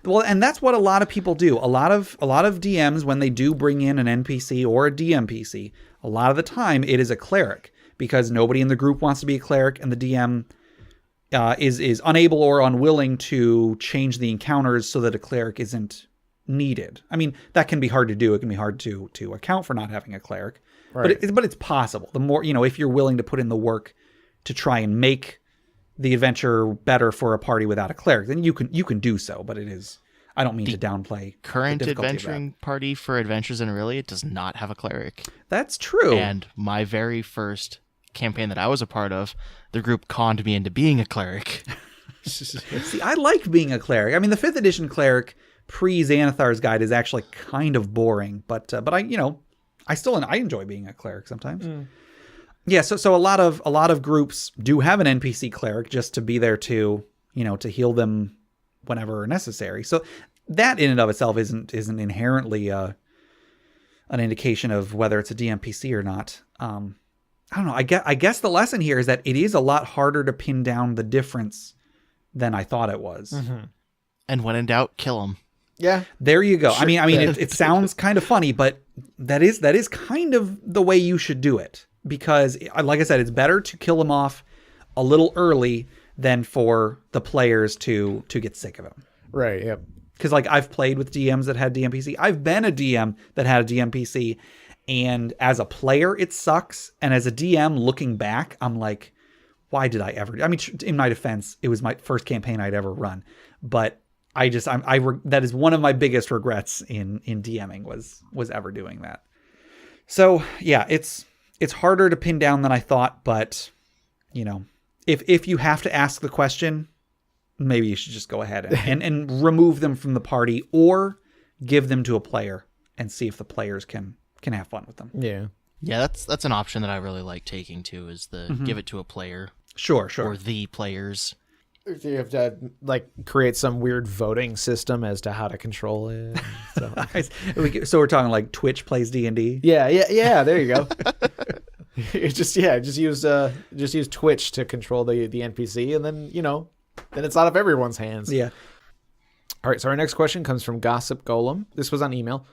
Well, and that's what a lot of people do. A lot of DMs, when they do bring in an NPC or a DMPC, a lot of the time it is a cleric, because nobody in the group wants to be a cleric, and the DM is unable or unwilling to change the encounters so that a cleric isn't needed. I mean, that can be hard to do. It can be hard to account for not having a cleric, but it's possible. The more, if you're willing to put in the work to try and make the adventure better for a party without a cleric, then you can do so. But it is, I don't mean to downplay current the difficulty adventuring party for Adventures in Aurelia does not have a cleric. That's true. And my very first campaign that I was a part of, the group conned me into being a cleric. See, I like being a cleric. I mean, the 5th edition cleric pre-Xanathar's guide is actually kind of boring, but I I enjoy being a cleric sometimes. Yeah, so a lot of groups do have an NPC cleric just to be there to to heal them whenever necessary. So that in and of itself isn't inherently an indication of whether it's a DMPC or not. I don't know. I guess the lesson here is that it is a lot harder to pin down the difference than I thought it was. And when in doubt, kill them. Yeah. There you go. Sure. I mean, it sounds kind of funny, but that is kind of the way you should do it, because, like I said, it's better to kill them off a little early than for the players to get sick of them. Right. Yep. Because I've played with DMs that had DMPC. I've been a DM that had a DMPC, and as a player, it sucks. And as a DM, looking back, I'm like, why did I ever? I mean, in my defense, it was my first campaign I'd ever run, but that is one of my biggest regrets in DMing was ever doing that. So yeah, it's harder to pin down than I thought, but if you have to ask the question, maybe you should just go ahead and remove them from the party, or give them to a player and see if the players can have fun with them. Yeah. Yeah, that's an option that I really like taking too, is give it to a player. Sure. Or the players. You have to create some weird voting system as to how to control it. So we're talking like Twitch plays D&D. Yeah. There you go. just use Twitch to control the NPC, and then then it's out of everyone's hands. Yeah. All right. So our next question comes from Gossip Golem. This was on email.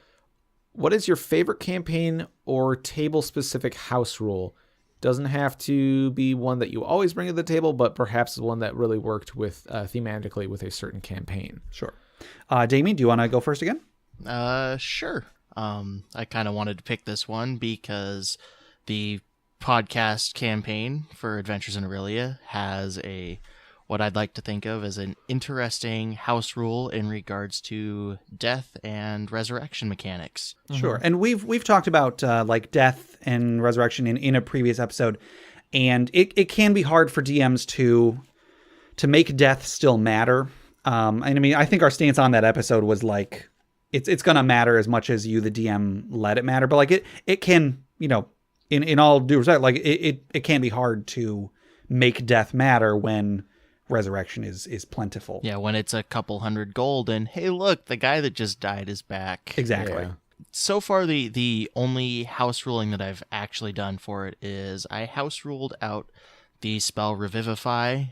What is your favorite campaign or table specific house rule? Doesn't have to be one that you always bring to the table, but perhaps one that really worked with thematically with a certain campaign. Sure. Damien, do you want to go first again? Sure. I kind of wanted to pick this one because the podcast campaign for Adventures in Aurelia has what I'd like to think of as an interesting house rule in regards to death and resurrection mechanics. Sure. And we've talked about death and resurrection in a previous episode, and it can be hard for DMs to make death still matter. And I mean, I think our stance on that episode was it's going to matter as much as you, the DM, let it matter. But it can, in all due respect, it can be hard to make death matter when resurrection is plentiful. Yeah, when it's a couple hundred gold and hey, look, the guy that just died is back. Exactly. Yeah. So far, the only house ruling that I've actually done for it is I house ruled out the spell Revivify,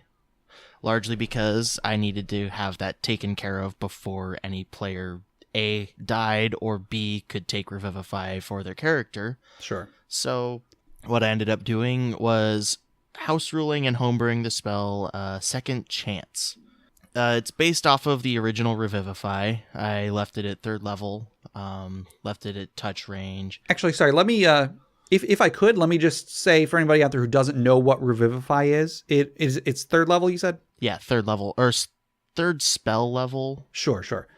largely because I needed to have that taken care of before any player A died or B could take Revivify for their character. Sure. So what I ended up doing was house ruling and homebrewing the spell Second Chance. It's based off of the original Revivify. I left it at 3rd level, left it at touch range. Actually, sorry, let me, if I could, let me just say for anybody out there who doesn't know what Revivify is, it's 3rd level, you said? Yeah, 3rd level, or 3rd spell level. Sure.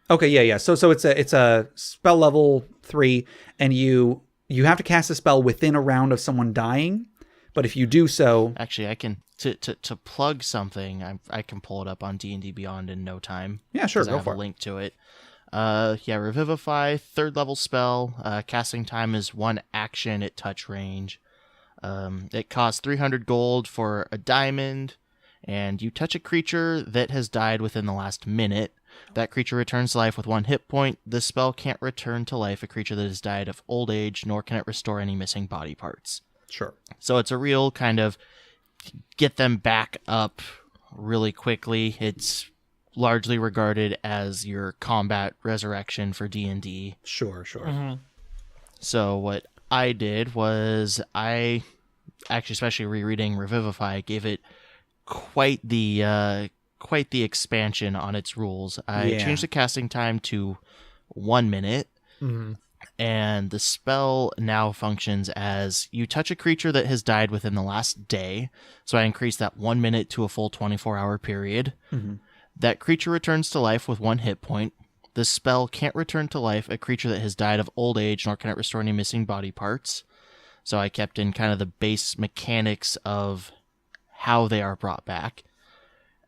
Okay, yeah. So it's a spell level 3, and you have to cast a spell within a round of someone dying. But if you do so, actually, I can to plug something. I can pull it up on D&D Beyond in no time. Yeah, sure. Go for it. I have a link to it. Revivify, 3rd level spell. Casting time is 1 action at touch range. It costs 300 gold for a diamond, and you touch a creature that has died within the last minute. That creature returns to life with 1 hit point. This spell can't return to life a creature that has died of old age, nor can it restore any missing body parts. Sure. So it's a real kind of get them back up really quickly. It's largely regarded as your combat resurrection for D&D. Sure. Mm-hmm. So what I did was especially rereading Revivify, gave it quite the expansion on its rules. I changed the casting time to 1 minute. Mm-hmm. And the spell now functions as you touch a creature that has died within the last day. So I increased that 1 minute to a full 24-hour period. Mm-hmm. That creature returns to life with 1 hit point. The spell can't return to life a creature that has died of old age, nor can it restore any missing body parts. So I kept in kind of the base mechanics of how they are brought back.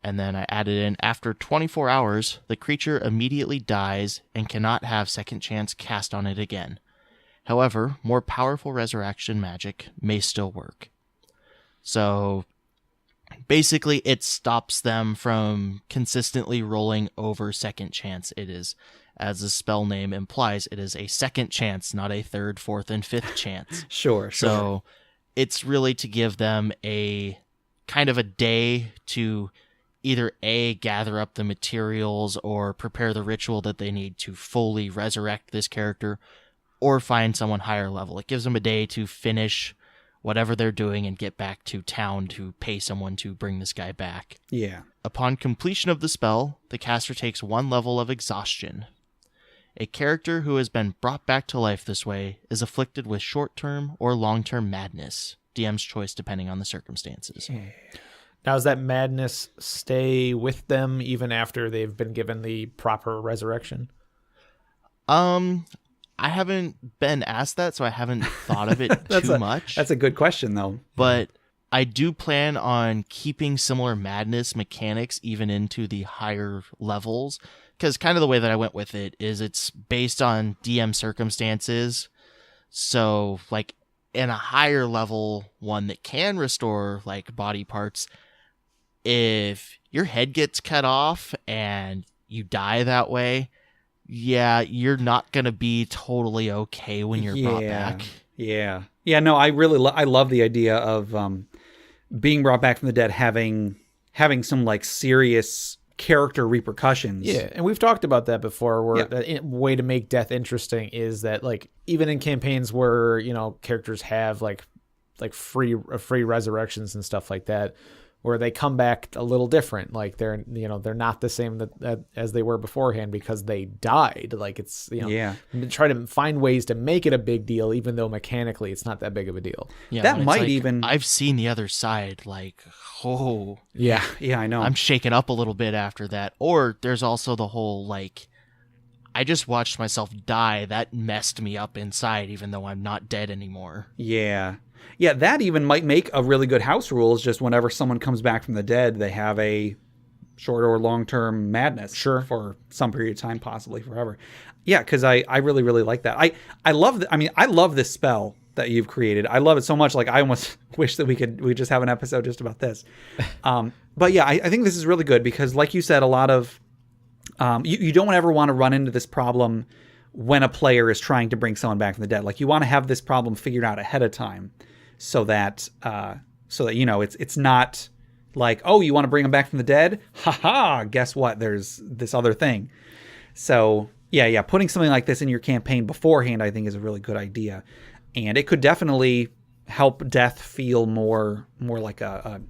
And then I added in, after 24 hours, the creature immediately dies and cannot have second chance cast on it again. However, more powerful resurrection magic may still work. So basically, it stops them from consistently rolling over second chance. It is, as the spell name implies, it is a second chance, not a third, fourth, and fifth chance. Sure. So it's really to give them a kind of a day to either A, gather up the materials or prepare the ritual that they need to fully resurrect this character, or find someone higher level. It gives them a day to finish whatever they're doing and get back to town to pay someone to bring this guy back. Yeah. Upon completion of the spell, the caster takes 1 level of exhaustion. A character who has been brought back to life this way is afflicted with short-term or long-term madness. DM's choice depending on the circumstances. Now, does that madness stay with them even after they've been given the proper resurrection? I haven't been asked that, so I haven't thought of it too much. That's a good question, though. But I do plan on keeping similar madness mechanics even into the higher levels, because kind of the way that I went with it is it's based on DM circumstances. So, like, in a higher level one that can restore, like, body parts, if your head gets cut off and you die that way, yeah, you're not going to be totally okay when you're brought back. Yeah. Yeah, no, I really I love the idea of being brought back from the dead having some, like, serious character repercussions. Yeah, and we've talked about that before, where a way to make death interesting is that, like, even in campaigns where, you know, characters have like free resurrections and stuff like that, where they come back a little different, like they're not the same as they were beforehand because they died. Like, it's, try to find ways to make it a big deal, even though mechanically it's not that big of a deal. Yeah, that might like, even. I've seen the other side. Like, oh, yeah, I know. I'm shaken up a little bit after that. Or there's also the whole, like, I just watched myself die. That messed me up inside, even though I'm not dead anymore. Yeah. Yeah, that even might make a really good house rule, is just whenever someone comes back from the dead, they have a short or long-term madness for some period of time, possibly forever. Yeah, because I really, really like that. I love this spell that you've created. I love it so much. Like, I almost wish that we just have an episode just about this. But yeah, I think this is really good because, like you said, a lot of you don't ever want to run into this problem when a player is trying to bring someone back from the dead. Like, you want to have this problem figured out ahead of time, so that you know it's not like, oh, you want to bring them back from the dead? Haha, guess what? There's this other thing. So yeah, putting something like this in your campaign beforehand, I think, is a really good idea, and it could definitely help death feel more like an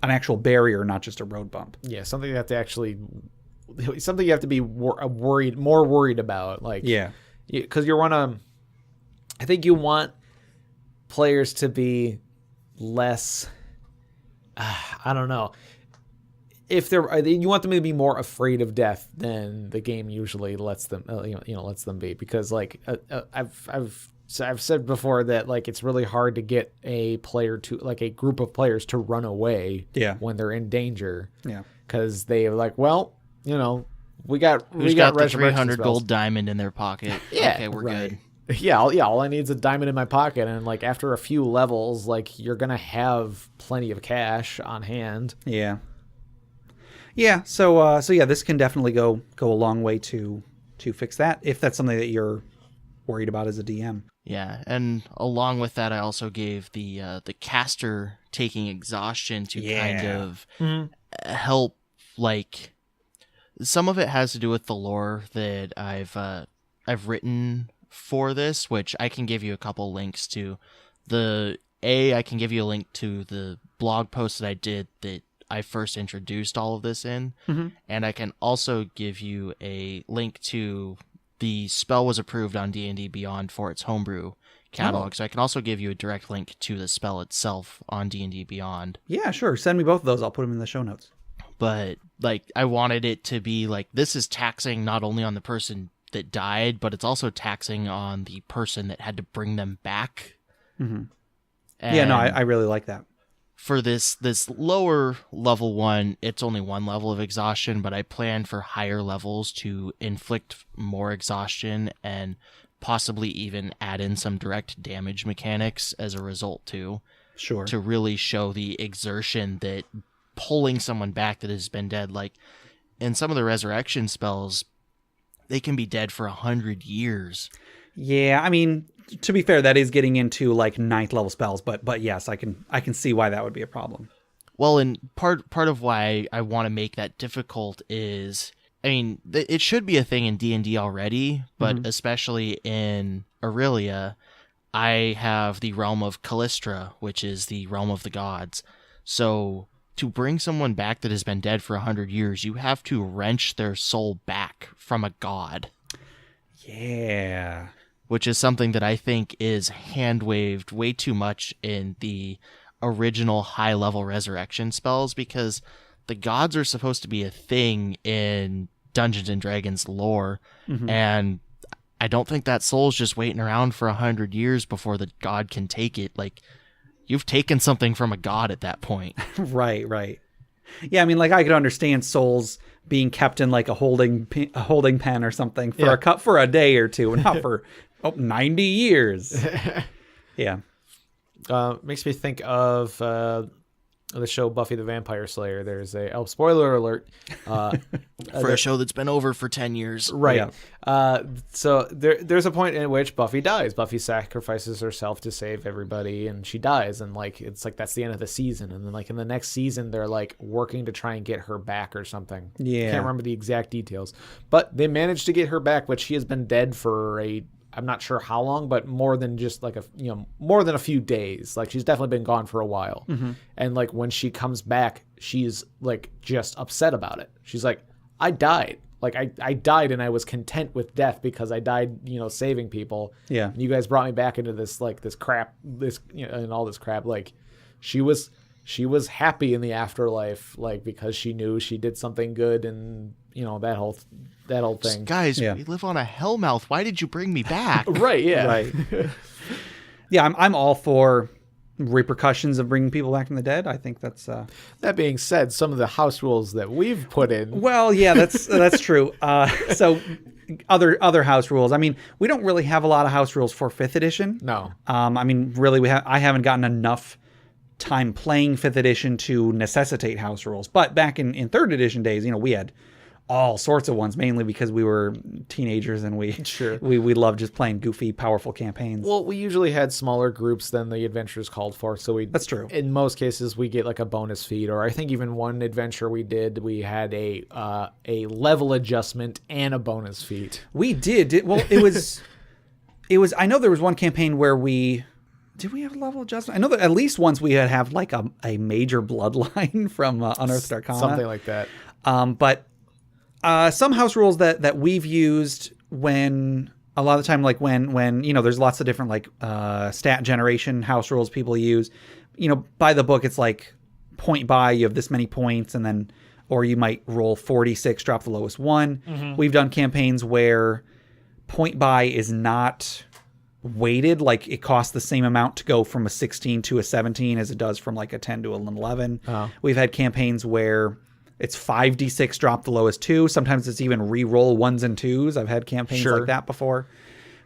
actual barrier, not just a road bump. Yeah, something you have to be more worried about. Like, yeah, because I think you want players to be less, I don't know, you want them to be more afraid of death than the game usually lets them lets them be, because, like, I've said before that, like, it's really hard to get a group of players to run away when they're in danger, because they're like, well, you know, we got the 300 gold diamond in their pocket. Yeah, okay, we're good. All I need is a diamond in my pocket, and, like, after a few levels, like, you're gonna have plenty of cash on hand. Yeah. So this can definitely go a long way to fix that, if that's something that you're worried about as a DM. Yeah, and along with that, I also gave the caster taking exhaustion to kind of help. Like, some of it has to do with the lore that I've written for this, which I can give you a couple links to. I can give you a link to the blog post that I did that I first introduced all of this in, and I can also give you a link to the spell was approved on D&D Beyond for its homebrew catalog, so I can also give you a direct link to the spell itself on D&D Beyond. Yeah, sure. Send me both of those. I'll put them in the show notes. But, like, I wanted it to be like, this is taxing not only on the person that died, but it's also taxing on the person that had to bring them back. Mm-hmm. Yeah, no, I really like that. for this lower level one, it's only one level of exhaustion, but I plan for higher levels to inflict more exhaustion and possibly even add in some direct damage mechanics as a result too. Sure. To really show the exertion that pulling someone back that has been dead, like in some of the resurrection spells, they can be dead for 100 years. Yeah, I mean, to be fair, that is getting into like 9th level spells, but yes, I can see why that would be a problem. Well, and part of why I want to make that difficult is, I mean, it should be a thing in D&D already, but especially in Aurelia, I have the realm of Callistra, which is the realm of the gods. So to bring someone back that has been dead for 100 years, you have to wrench their soul back from a god. Yeah. Which is something that I think is hand-waved way too much in the original high-level resurrection spells, because the gods are supposed to be a thing in Dungeons and Dragons lore, and I don't think that soul's just waiting around for 100 years before the god can take it. Like, you've taken something from a god at that point. Right. Yeah, I mean, like, I could understand souls being kept in like a holding pen or something for a day or two, and not for 90 years. Yeah. Makes me think of the show Buffy the Vampire Slayer. There's spoiler alert. For a show that's been over for 10 years. Right. Yeah. So there's a point in which Buffy dies. Buffy sacrifices herself to save everybody, and she dies. And like, it's like, that's the end of the season. And then like in the next season, they're like working to try and get her back or something. Yeah. Can't remember the exact details, but they managed to get her back, but she has been dead for I'm not sure how long, but more than just like more than a few days. Like, she's definitely been gone for a while. And like, when she comes back, she's like just upset about it. She's like, I died. Like, I died, and I was content with death because I died, saving people. Yeah. And you guys brought me back into this, like, this crap, and all this crap. Like, she was happy in the afterlife, like, because she knew she did something good, and that whole thing. Guys, we live on a hellmouth. Why did you bring me back? Right. Yeah. Right. Yeah, I'm all for repercussions of bringing people back from the dead. I think that's That being said, some of the house rules that we've put in. Well, yeah, that's true. So other house rules. I mean, we don't really have a lot of house rules for 5th edition. No. I mean, really, I haven't gotten enough time playing 5th edition to necessitate house rules. But back in 3rd edition days, we had all sorts of ones, mainly because we were teenagers and we loved just playing goofy, powerful campaigns. Well, we usually had smaller groups than the adventures called for, so that's true. In most cases, we get like a bonus feat, or I think even one adventure we did, we had a level adjustment and a bonus feat. We did. Well, it was. I know there was one campaign where did we have a level adjustment? I know that at least once we had like a major bloodline from Unearthed Arcana, something like that. But some house rules that we've used when a lot of the time, like when there's lots of different like stat generation house rules people use. By the book, it's like point buy, you have this many points, and then, or you might roll 46, drop the lowest one. We've done campaigns where point buy is not weighted, like it costs the same amount to go from a 16 to a 17 as it does from like a 10 to an 11. We've had campaigns where it's 5d6, drop the lowest 2. Sometimes it's even re-roll 1s and 2s. I've had campaigns like that before.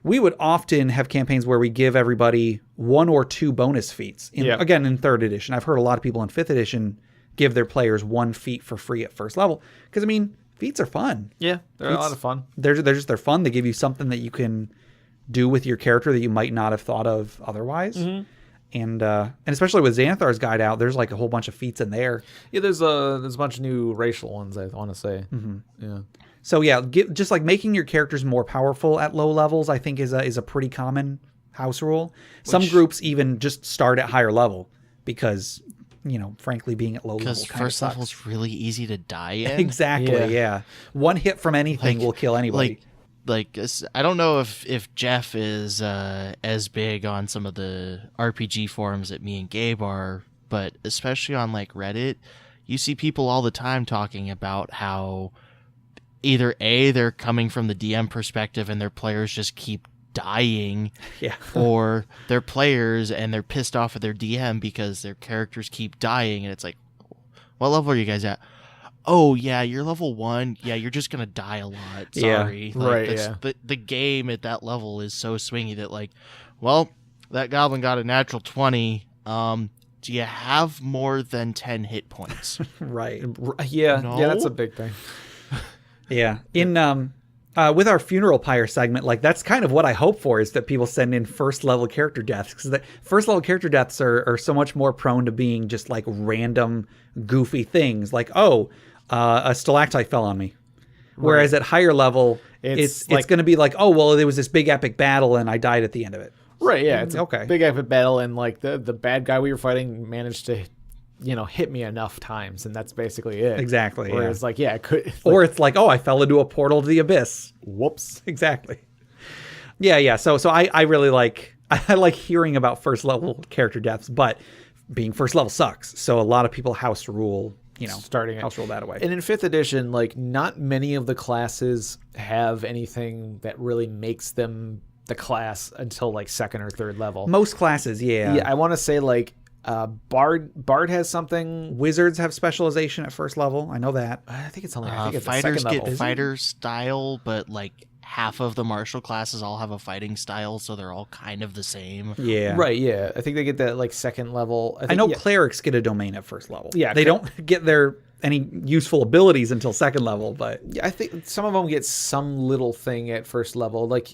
We would often have campaigns where we give everybody 1 or 2 bonus feats. Again, in 3rd edition. I've heard a lot of people in 5th edition give their players 1 feat for free at 1st level. Because, I mean, feats are fun. Yeah, they're a lot of fun. They're fun. They give you something that you can do with your character that you might not have thought of otherwise. And especially with Xanathar's Guide out, there's like a whole bunch of feats in there. Yeah, there's a bunch of new racial ones, I want to say. Yeah. So yeah, just like making your characters more powerful at low levels, I think is a pretty common house rule. Some groups even just start at higher level because, frankly, being at low level because first level is really easy to die in. Exactly. Yeah. One hit from anything will kill anybody. Like, I don't know if Jeff is as big on some of the RPG forums that me and Gabe are, but especially on like Reddit, you see people all the time talking about how either A, they're coming from the DM perspective and their players just keep dying, Yeah. or they're players and they're pissed off at their DM because their characters keep dying, and it's like, what level are you guys at? Oh yeah, you're level 1. Yeah, you're just gonna die a lot. Sorry. Yeah, right, The game at that level is so swingy that like, well, that goblin got a natural 20. Do you have more than 10 hit points? Right. Yeah, No? yeah, that's a big thing. Yeah. In with our funeral pyre segment, like that's kind of what I hope for, is that people send in first level character deaths, because the first level character deaths are so much more prone to being just like random goofy things, like a stalactite fell on me. Whereas at higher level, it's going to be like, oh well, there was this big epic battle and I died at the end of it. Right, yeah, it's Okay. a big epic battle, and like the bad guy we were fighting managed to, hit me enough times, and that's basically it. Exactly. Whereas like, yeah, it could, Or it's like, oh, I fell into a portal to the abyss. whoops. Exactly. Yeah. So I really like hearing about first level character deaths, but being first level sucks. So a lot of people house rule, Starting house rule that away. And in 5th edition, like not many of the classes have anything that really makes them the class until like 2nd or 3rd level. Most classes, yeah. Yeah, I want to say like Bard has something. Wizards have specialization at first level. I know that. I think it's only I think it's Fighters the 2nd level. get fighter style, but like half of the martial classes all have a fighting style, so they're all kind of the same. Yeah. Right, yeah. I think they get that like 2nd level. I know clerics get a domain at first level. Yeah, they don't get any useful abilities until 2nd level, but yeah, I think some of them get some little thing at first level, like,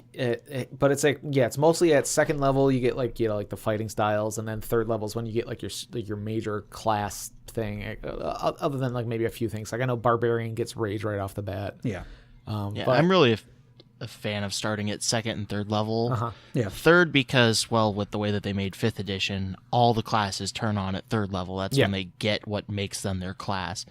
but it's like, yeah, it's mostly at 2nd level you get like like the fighting styles, and then 3rd level is when you get like your major class thing. Other than like maybe a few things, like I know barbarian gets rage right off the bat. yeah. Yeah, But, I'm really a fan of starting at 2nd and 3rd level. Yeah. 3rd because, well, with the way that they made 5th edition, all the classes turn on at 3rd level. That's when they get what makes them their class.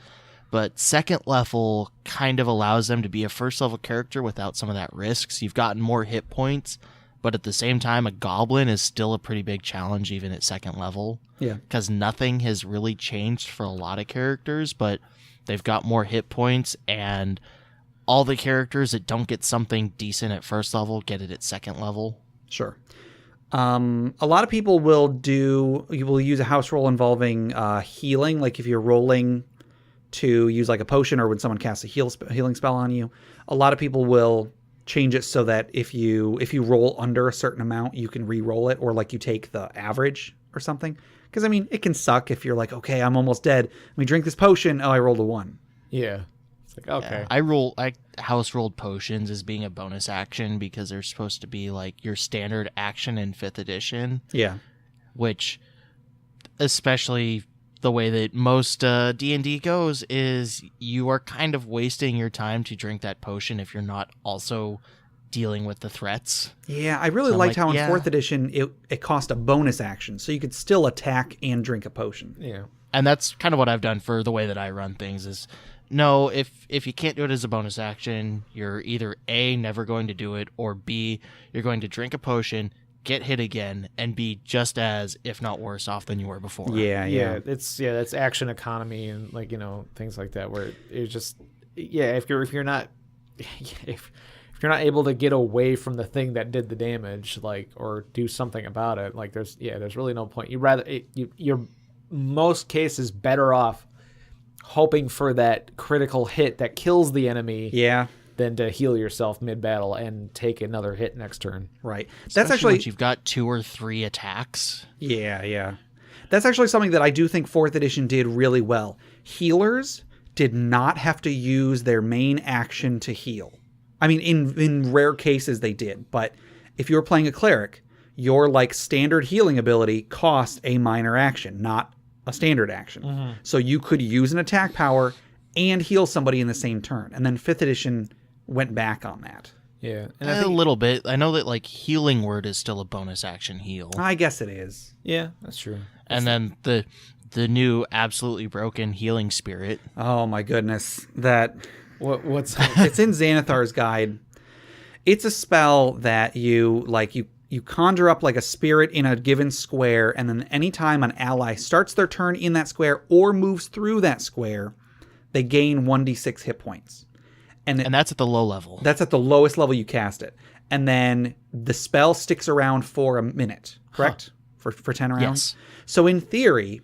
But 2nd level kind of allows them to be a first level character without some of that risk. So you've gotten more hit points, but at the same time, a goblin is still a pretty big challenge even at 2nd level. Yeah. Because nothing has really changed for a lot of characters, but they've got more hit points, and all the characters that don't get something decent at first level get it at 2nd level. Sure. A lot of people will use a house roll involving healing, like if you're rolling to use like a potion, or when someone casts a healing spell on you. A lot of people will change it so that if you roll under a certain amount, you can re-roll it, or like you take the average or something. Because I mean, it can suck if you're like, okay, I'm almost dead. Let me drink this potion. Oh, I rolled a 1. yeah, it's like okay. Yeah. I house rolled potions as being a bonus action because they're supposed to be like your standard action in 5th edition. Yeah. Which, especially the way that most D&D goes, is you are kind of wasting your time to drink that potion if you're not also dealing with the threats. Yeah, I really So I'm liked like, how in yeah. 4th edition it cost a bonus action, so you could still attack and drink a potion. Yeah. And that's kind of what I've done for the way that I run things is, no, if you can't do it as a bonus action, you're either A, never going to do it, or B, you're going to drink a potion, get hit again, and be just as, if not worse off than you were before. Yeah. That's action economy and like things like that where it's just if you're not if you're not able to get away from the thing that did the damage, like, or do something about it, like there's really no point. You're most cases better off hoping for that critical hit that kills the enemy. Yeah. Than to heal yourself mid-battle and take another hit next turn. Right. Especially That's actually once you've got 2 or 3 attacks. Yeah. That's actually something that I do think 4th edition did really well. Healers did not have to use their main action to heal. I mean, in rare cases they did, but if you were playing a cleric, your like standard healing ability cost a minor action, not a standard action. Mm-hmm. So you could use an attack power and heal somebody in the same turn. And then 5th edition went back on that. Yeah. And A little bit. I know that like healing word is still a bonus action heal. I guess it is. Yeah, that's true. And then the new absolutely broken healing spirit. Oh my goodness. What's it's in Xanathar's guide. It's a spell that you conjure up like a spirit in a given square, and then anytime an ally starts their turn in that square or moves through that square, they gain 1d6 hit points. And that's at the low level. That's at the lowest level you cast it. and then the spell sticks around for a minute, correct? For 10 rounds? Yes. So in theory,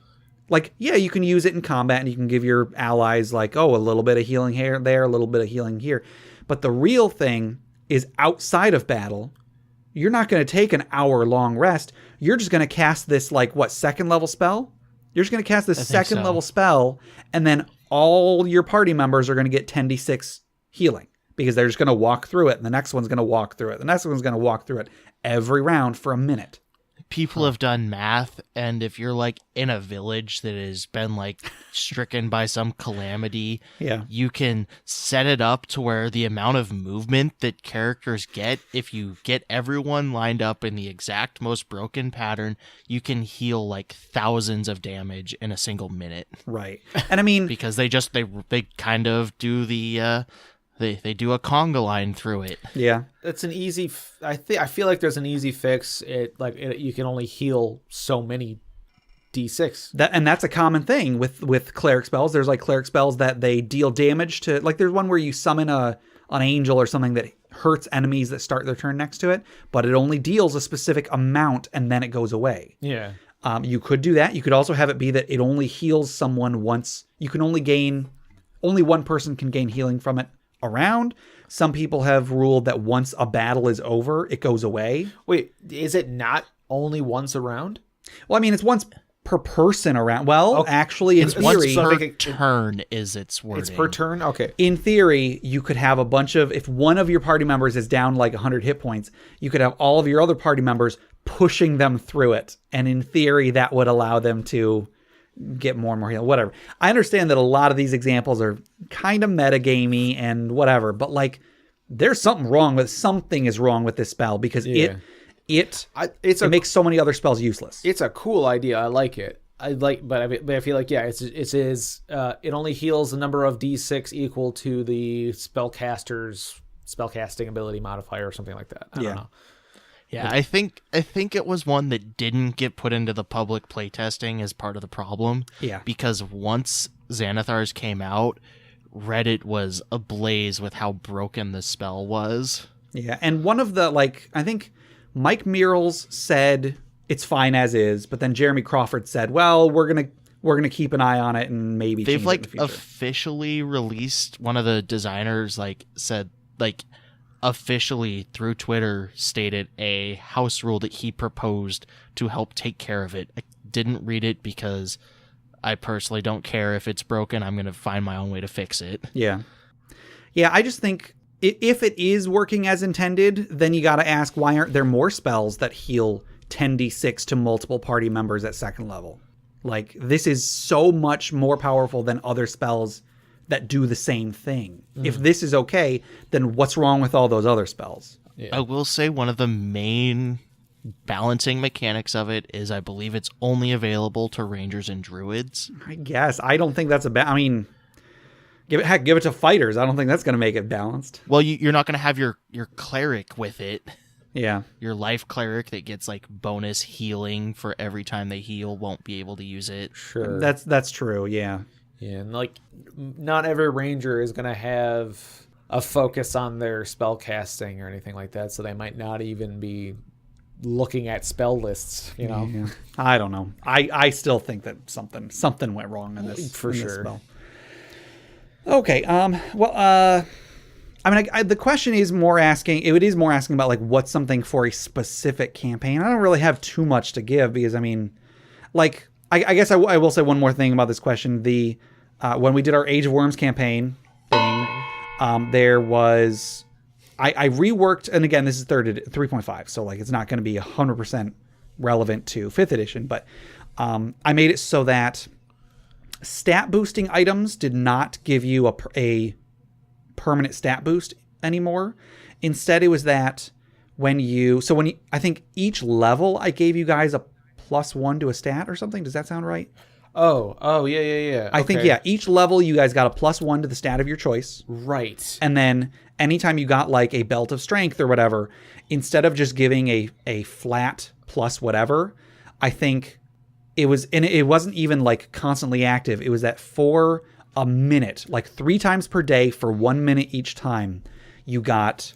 like, yeah, you can use it in combat and you can give your allies like, oh, a little bit of healing here, there, a little bit of healing here. But the real thing is outside of battle, you're not going to take an hour-long rest. You're just going to cast this, like, what, second-level spell? You're just going to cast this second-level spell, and then all your party members are going to get 10d6 healing because they're just going to walk through it, and the next one's going to walk through it. The next one's going to walk through it every round for a minute. People have done math, and if you're like in a village that has been like stricken by some calamity, you can set it up to where the amount of movement that characters get, if you get everyone lined up in the exact most broken pattern, you can heal like thousands of damage in a single minute. Right. And I mean, because they kind of do the They do a conga line through it. Yeah, it's an easy. I feel like there's an easy fix. You can only heal so many d6. That's a common thing with cleric spells. There's like cleric spells that they deal damage to. Like there's one where you summon an angel or something that hurts enemies that start their turn next to it, but it only deals a specific amount and then it goes away. Yeah. You could do that. You could also have it be that it only heals someone once. You can only one person can gain healing from it around. Some people have ruled that once a battle is over, it goes away. Wait, is it not only once around? Well, I mean, it's once per person around. Well, okay. Actually, in theory, per turn is its wording. It's per turn? Okay. In theory, you could have a bunch of, if one of your party members is down like 100 hit points, you could have all of your other party members pushing them through it. And in theory, that would allow them to get more and more heal, whatever. I understand that a lot of these examples are kind of metagamey and whatever, but like there's something is wrong with this spell because it makes so many other spells useless. It's a cool idea. I like it. But I feel like it only heals the number of d6 equal to the spellcaster's spellcasting ability modifier or something like that. I don't know. Yeah, I think it was one that didn't get put into the public playtesting as part of the problem. Yeah. Because once Xanathars came out, Reddit was ablaze with how broken the spell was. Yeah, and one of the, I think Mike Mearls said it's fine as is, but then Jeremy Crawford said, well, we're gonna keep an eye on it and maybe they've change it in the future. Officially released, one of the designers said officially through Twitter stated a house rule that he proposed to help take care of it. I didn't read it because I personally don't care if it's broken. I'm going to find my own way to fix it. Yeah. Yeah, I just think if it is working as intended, then you got to ask, why aren't there more spells that heal 10d6 to multiple party members at second level? Like, this is so much more powerful than other spells that do the same thing. If this is okay, then what's wrong with all those other spells? Yeah. I will say one of the main balancing mechanics of it is I believe it's only available to rangers and druids. I guess. I don't think that's I mean, give it to fighters. I don't think that's going to make it balanced. Well, you're not going to have your cleric with it. Yeah. Your life cleric that gets bonus healing for every time they heal won't be able to use it. Sure. That's true, yeah. Yeah, and not every ranger is going to have a focus on their spell casting or anything like that, so they might not even be looking at spell lists, Yeah. I don't know. I still think that something went wrong in this for sure. This spell. Okay. Well, I mean, the question is more asking. It is more asking about what's something for a specific campaign. I don't really have too much to give because I mean, I guess I will say one more thing about this question. When we did our Age of Worms campaign thing, there was I reworked, and again, this is 3.5, so it's not going to be 100% relevant to 5th edition, but I made it so that stat boosting items did not give you a permanent stat boost anymore. Instead, it was that when you I think each level I gave you guys a +1 to a stat or something. Does that sound right? Oh, yeah. I think, yeah, each level you guys got a +1 to the stat of your choice. Right. And then anytime you got a belt of strength or whatever, instead of just giving a flat plus whatever, I think it was, and it wasn't even constantly active. It was that for a minute, 3 times per day for 1 minute each time, you got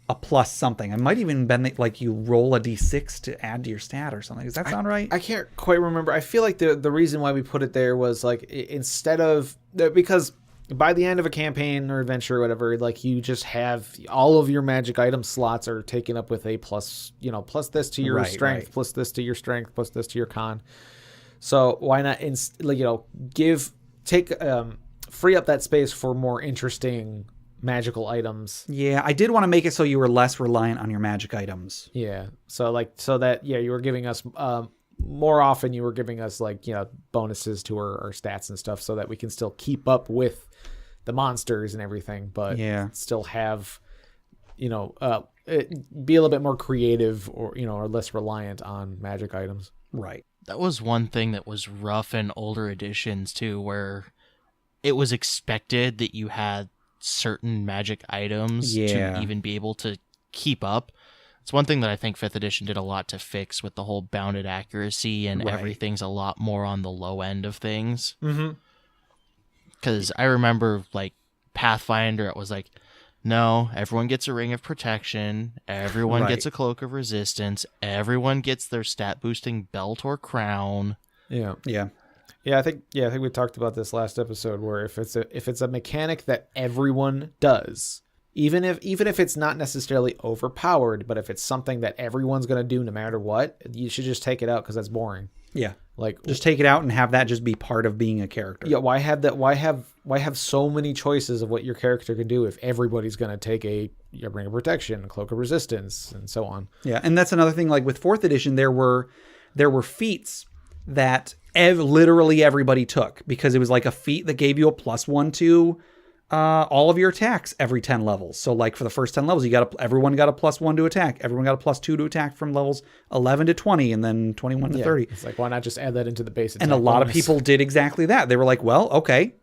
a plus something. It might even been like you roll a d6 to add to your stat or something. Does that sound right? I can't quite remember. I feel like the reason why we put it there was like instead of because by the end of a campaign or adventure or whatever, like you just have all of your magic item slots are taken up with a plus, plus this to your strength, plus this to your strength, plus this to your con. So why not, free up that space for more interesting magical items. Yeah, I did want to make it so you were less reliant on your magic items. Yeah. So you were giving us more often. You were giving us bonuses to our stats and stuff, so that we can still keep up with the monsters and everything, but still have, be a little bit more creative or less reliant on magic items. Right. That was one thing that was rough in older editions too, where it was expected that you had certain magic items to even be able to keep up. It's one thing that I think 5th edition did a lot to fix with the whole bounded accuracy, and everything's a lot more on the low end of things. Mm-hmm. Because I remember, Pathfinder, it was like, no, everyone gets a ring of protection, everyone gets a cloak of resistance, everyone gets their stat boosting belt or crown. Yeah. I think we talked about this last episode, where if it's a mechanic that everyone does, even if it's not necessarily overpowered, but if it's something that everyone's going to do no matter what, you should just take it out, because that's boring. Yeah. Just take it out and have that just be part of being a character. Yeah, why have so many choices of what your character can do if everybody's going to take a ring of protection, a cloak of resistance, and so on. Yeah, and that's another thing. Like with 4th edition, there were feats that literally everybody took, because it was like a feat that gave you a +1 to all of your attacks every 10 levels. So like for the first 10 levels, everyone got a +1 to attack. Everyone got a +2 to attack from levels 11 to 20, and then 21 to 30. It's like, why not just add that into the base attack? And a lot of people did exactly that. They were like, well, okay,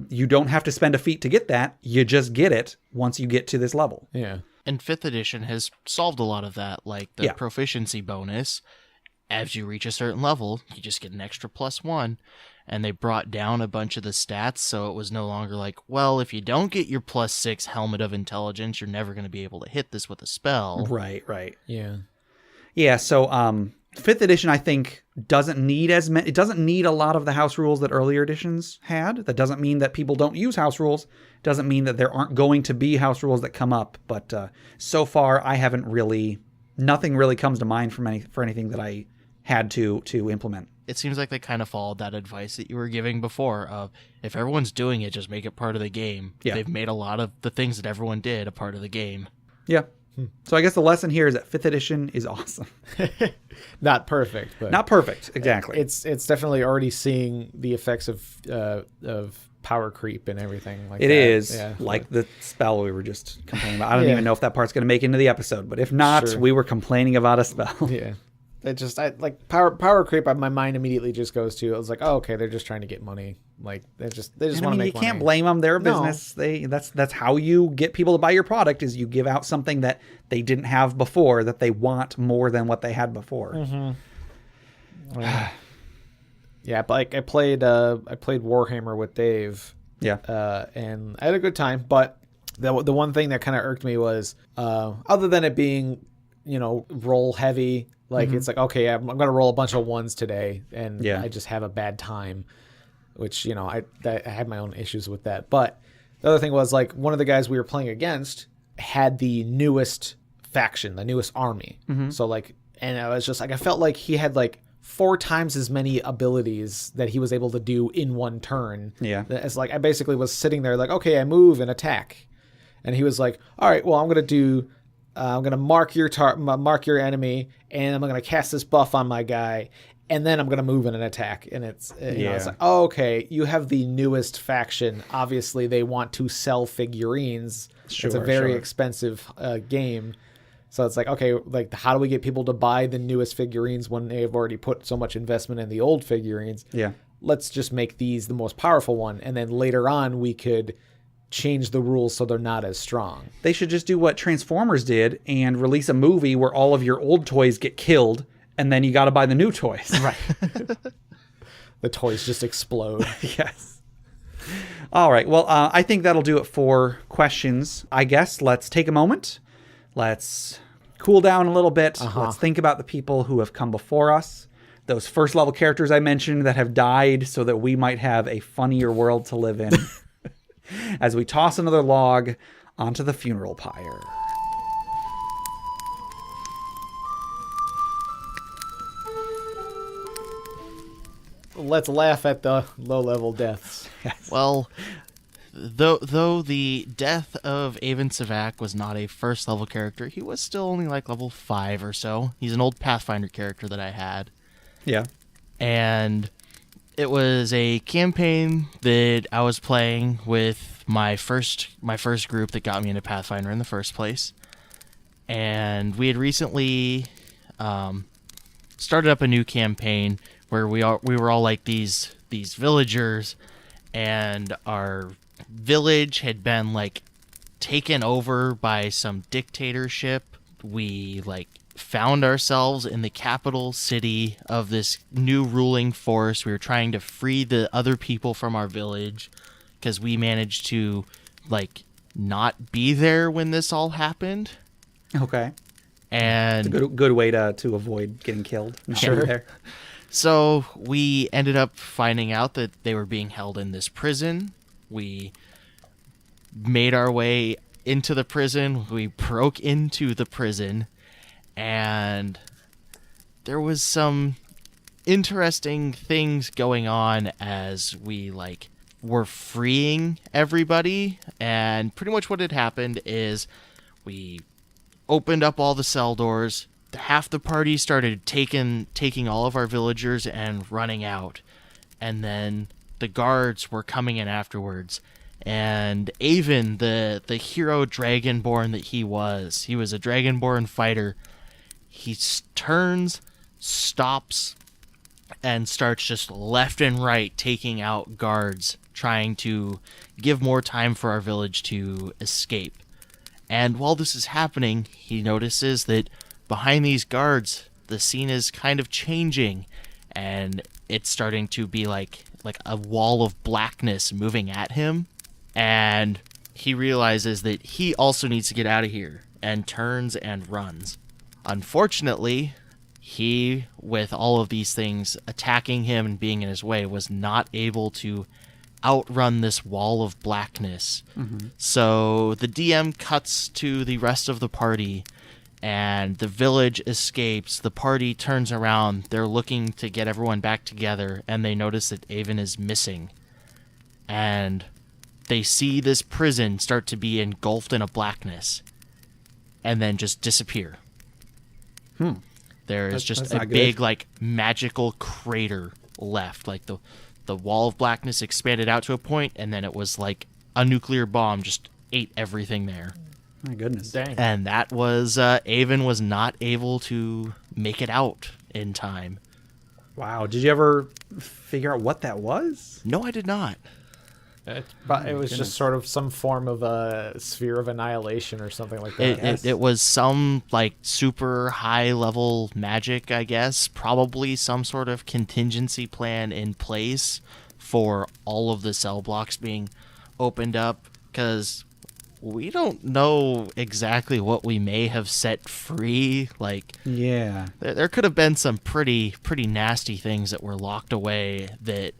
you don't have to spend a feat to get that. You just get it once you get to this level. Yeah. And 5th edition has solved a lot of that, like the proficiency bonus. As you reach a certain level, you just get an extra +1. And they brought down a bunch of the stats, so it was no longer like, well, if you don't get your +6 Helmet of Intelligence, you're never going to be able to hit this with a spell. Right. Yeah. Yeah, so 5th edition, I think, doesn't need it doesn't need a lot of the house rules that earlier editions had. That doesn't mean that people don't use house rules. Doesn't mean that there aren't going to be house rules that come up. But so far, nothing really comes to mind for anything that I had to implement. It seems like they kind of followed that advice that you were giving before of, if everyone's doing it, just make it part of the game. Yeah. They've made a lot of the things that everyone did a part of the game. Yeah. So I guess the lesson here is that 5th edition is awesome. Not perfect, but not perfect. Exactly. It's definitely already seeing the effects of power creep and everything like it that. It is like the spell we were just complaining about. I don't even know if that part's going to make it into the episode, but if not, we were complaining about a spell. Yeah. I like power creep. My mind immediately just goes to, I was like, oh, okay, they're just trying to get money. Like they just want to make money. You can't blame them. They're a business. That's how you get people to buy your product, is you give out something that they didn't have before, that they want more than what they had before. Mm-hmm. Yeah, but I played Warhammer with Dave. Yeah. And I had a good time, but the one thing that kind of irked me was, other than it being, roll heavy. Like, it's like, okay, I'm going to roll a bunch of 1s today, and I just have a bad time, which, I had my own issues with that. But the other thing was, like, one of the guys we were playing against had the newest faction, the newest army. So, like, and I was just like, I felt like he had, like, 4 times as many abilities that he was able to do in one turn. Yeah. It's like, I basically was sitting there like, okay, I move and attack. And he was like, all right, well, I'm going to mark your enemy, and I'm going to cast this buff on my guy, and then I'm going to move in an attack. And it's, it's like, oh, okay, you have the newest faction. Obviously, they want to sell figurines. It's a very expensive game. So it's like, okay, like, how do we get people to buy the newest figurines when they've already put so much investment in the old figurines? Yeah. Let's just make these the most powerful one, and then later on we could change the rules so they're not as strong. They should just do what Transformers did and release a movie where all of your old toys get killed, and then you got to buy the new toys. Right. The toys just explode. Yes. All right. Well, I think that'll do it for questions. I guess let's take a moment. Let's cool down a little bit. Let's think about the people who have come before us. Those first level characters I mentioned that have died so that we might have a funnier world to live in. As we toss another log onto the funeral pyre. Let's laugh at the low-level deaths. Well, though the death of Avon Savak was not a first level character, he was still only like level 5 or so. He's an old Pathfinder character that I had. Yeah. And it was a campaign that I was playing with my first group that got me into Pathfinder in the first place. And we had recently started up a new campaign where we were all like these villagers, and our village had been like taken over by some dictatorship. We like found ourselves in the capital city of this new ruling force. We were trying to free the other people from our village because we managed to like not be there when this all happened. Okay. And It's a good way to avoid getting killed. Sure. There. So we ended up finding out that they were being held in this prison. We made our way into the prison. We broke into the prison, and there was some interesting things going on as we like were freeing everybody. And pretty much what had happened is we opened up all the cell doors. Half the party started taking all of our villagers and running out, and then the guards were coming in afterwards. And Avon, the hero dragonborn that he was a dragonborn fighter. He turns, stops, and starts just left and right taking out guards, trying to give more time for our village to escape. And while this is happening, he notices that behind these guards, the scene is kind of changing, and it's starting to be like a wall of blackness moving at him. And he realizes that he also needs to get out of here, and turns and runs. Unfortunately, he, with all of these things attacking him and being in his way, was not able to outrun this wall of blackness. Mm-hmm. So the DM cuts to the rest of the party, and the village escapes. The party turns around. They're looking to get everyone back together, and they notice that Avon is missing. And they see this prison start to be engulfed in a blackness, and then just disappear. There is just a big, like, magical crater left. Like, the wall of blackness expanded out to a point, and then it was like a nuclear bomb just ate everything there. My goodness. Dang. And that was, Avon was not able to make it out in time. Wow. Did you ever figure out what that was? No, I did not. It was just sort of some form of a sphere of annihilation or something like that. It was some, like, super high-level magic, I guess. Probably some sort of contingency plan in place for all of the cell blocks being opened up, because we don't know exactly what we may have set free. Like, yeah, there could have been some pretty nasty things that were locked away that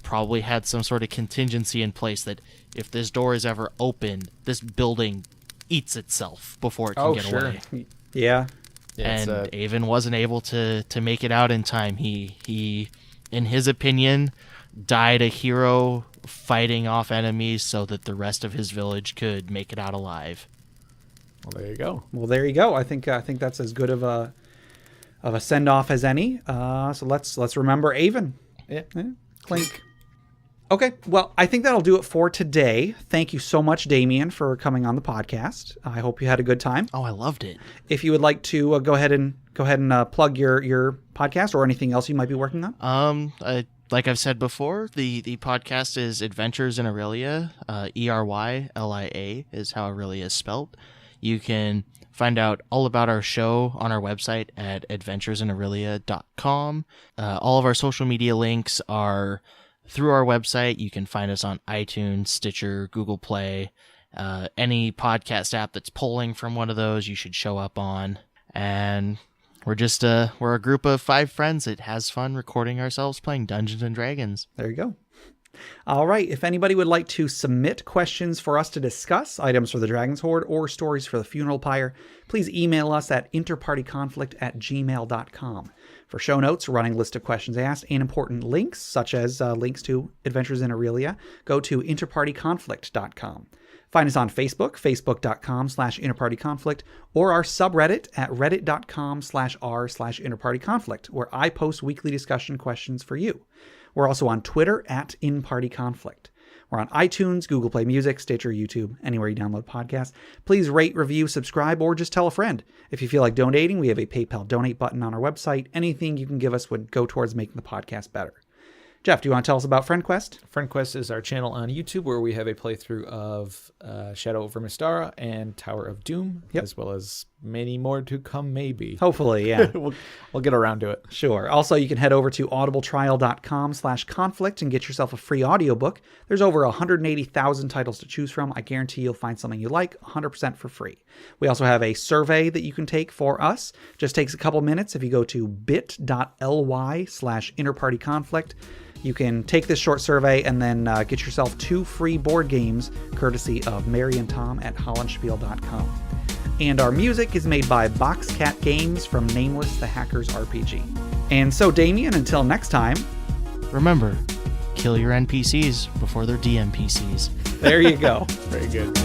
probably had some sort of contingency in place that if this door is ever open, this building eats itself before it can get away. Yeah. And Avon wasn't able to make it out in time. He, in his opinion, died a hero fighting off enemies so that the rest of his village could make it out alive. Well, there you go. Well, there you go. I think that's as good of a send off as any. So let's remember Avon. Yeah. Clink. Okay, well, I think that'll do it for today. Thank you so much, Damien, for coming on the podcast. I hope you had a good time. Oh, I loved it. If you would like to go ahead and plug your podcast or anything else you might be working on. Like I've said before, the podcast is Adventures in Aurelia. ERYLIA is how Aurelia is spelled. You can find out all about our show on our website at adventuresinaurelia.com. All of our social media links are through our website. You can find us on iTunes, Stitcher, Google Play, Any podcast app that's pulling from one of those, you should show up on. And we're just we're a group of 5 friends that has fun recording ourselves playing Dungeons and Dragons. There you go. All right. If anybody would like to submit questions for us to discuss, items for the Dragon's Hoard, or stories for the Funeral Pyre, please email us at interpartyconflict@gmail.com. For show notes, running list of questions asked, and important links, such as links to Adventures in Aurelia, go to interpartyconflict.com. Find us on Facebook, facebook.com/interpartyconflict, or our subreddit at reddit.com/r/interpartyconflict, where I post weekly discussion questions for you. We're also on Twitter at InPartyConflict. We're on iTunes, Google Play Music, Stitcher, YouTube, anywhere you download podcasts. Please rate, review, subscribe, or just tell a friend. If you feel like donating, we have a PayPal donate button on our website. Anything you can give us would go towards making the podcast better. Jeff, do you want to tell us about FriendQuest? FriendQuest is our channel on YouTube where we have a playthrough of Shadow over Mystara and Tower of Doom, as well as many more to come, maybe. Hopefully, yeah. we'll get around to it. Sure. Also, you can head over to audibletrial.com/conflict and get yourself a free audiobook. There's over 180,000 titles to choose from. I guarantee you'll find something you like 100% for free. We also have a survey that you can take for us. Just takes a couple minutes. If you go to bit.ly/interpartyconflict, you can take this short survey and then get yourself 2 free board games courtesy of Mary and Tom at hollandspiel.com. And our music is made by Boxcat Games from Nameless the Hacker's RPG. And so, Damien, until next time, remember, kill your NPCs before they're DMPCs. There you go. Very good.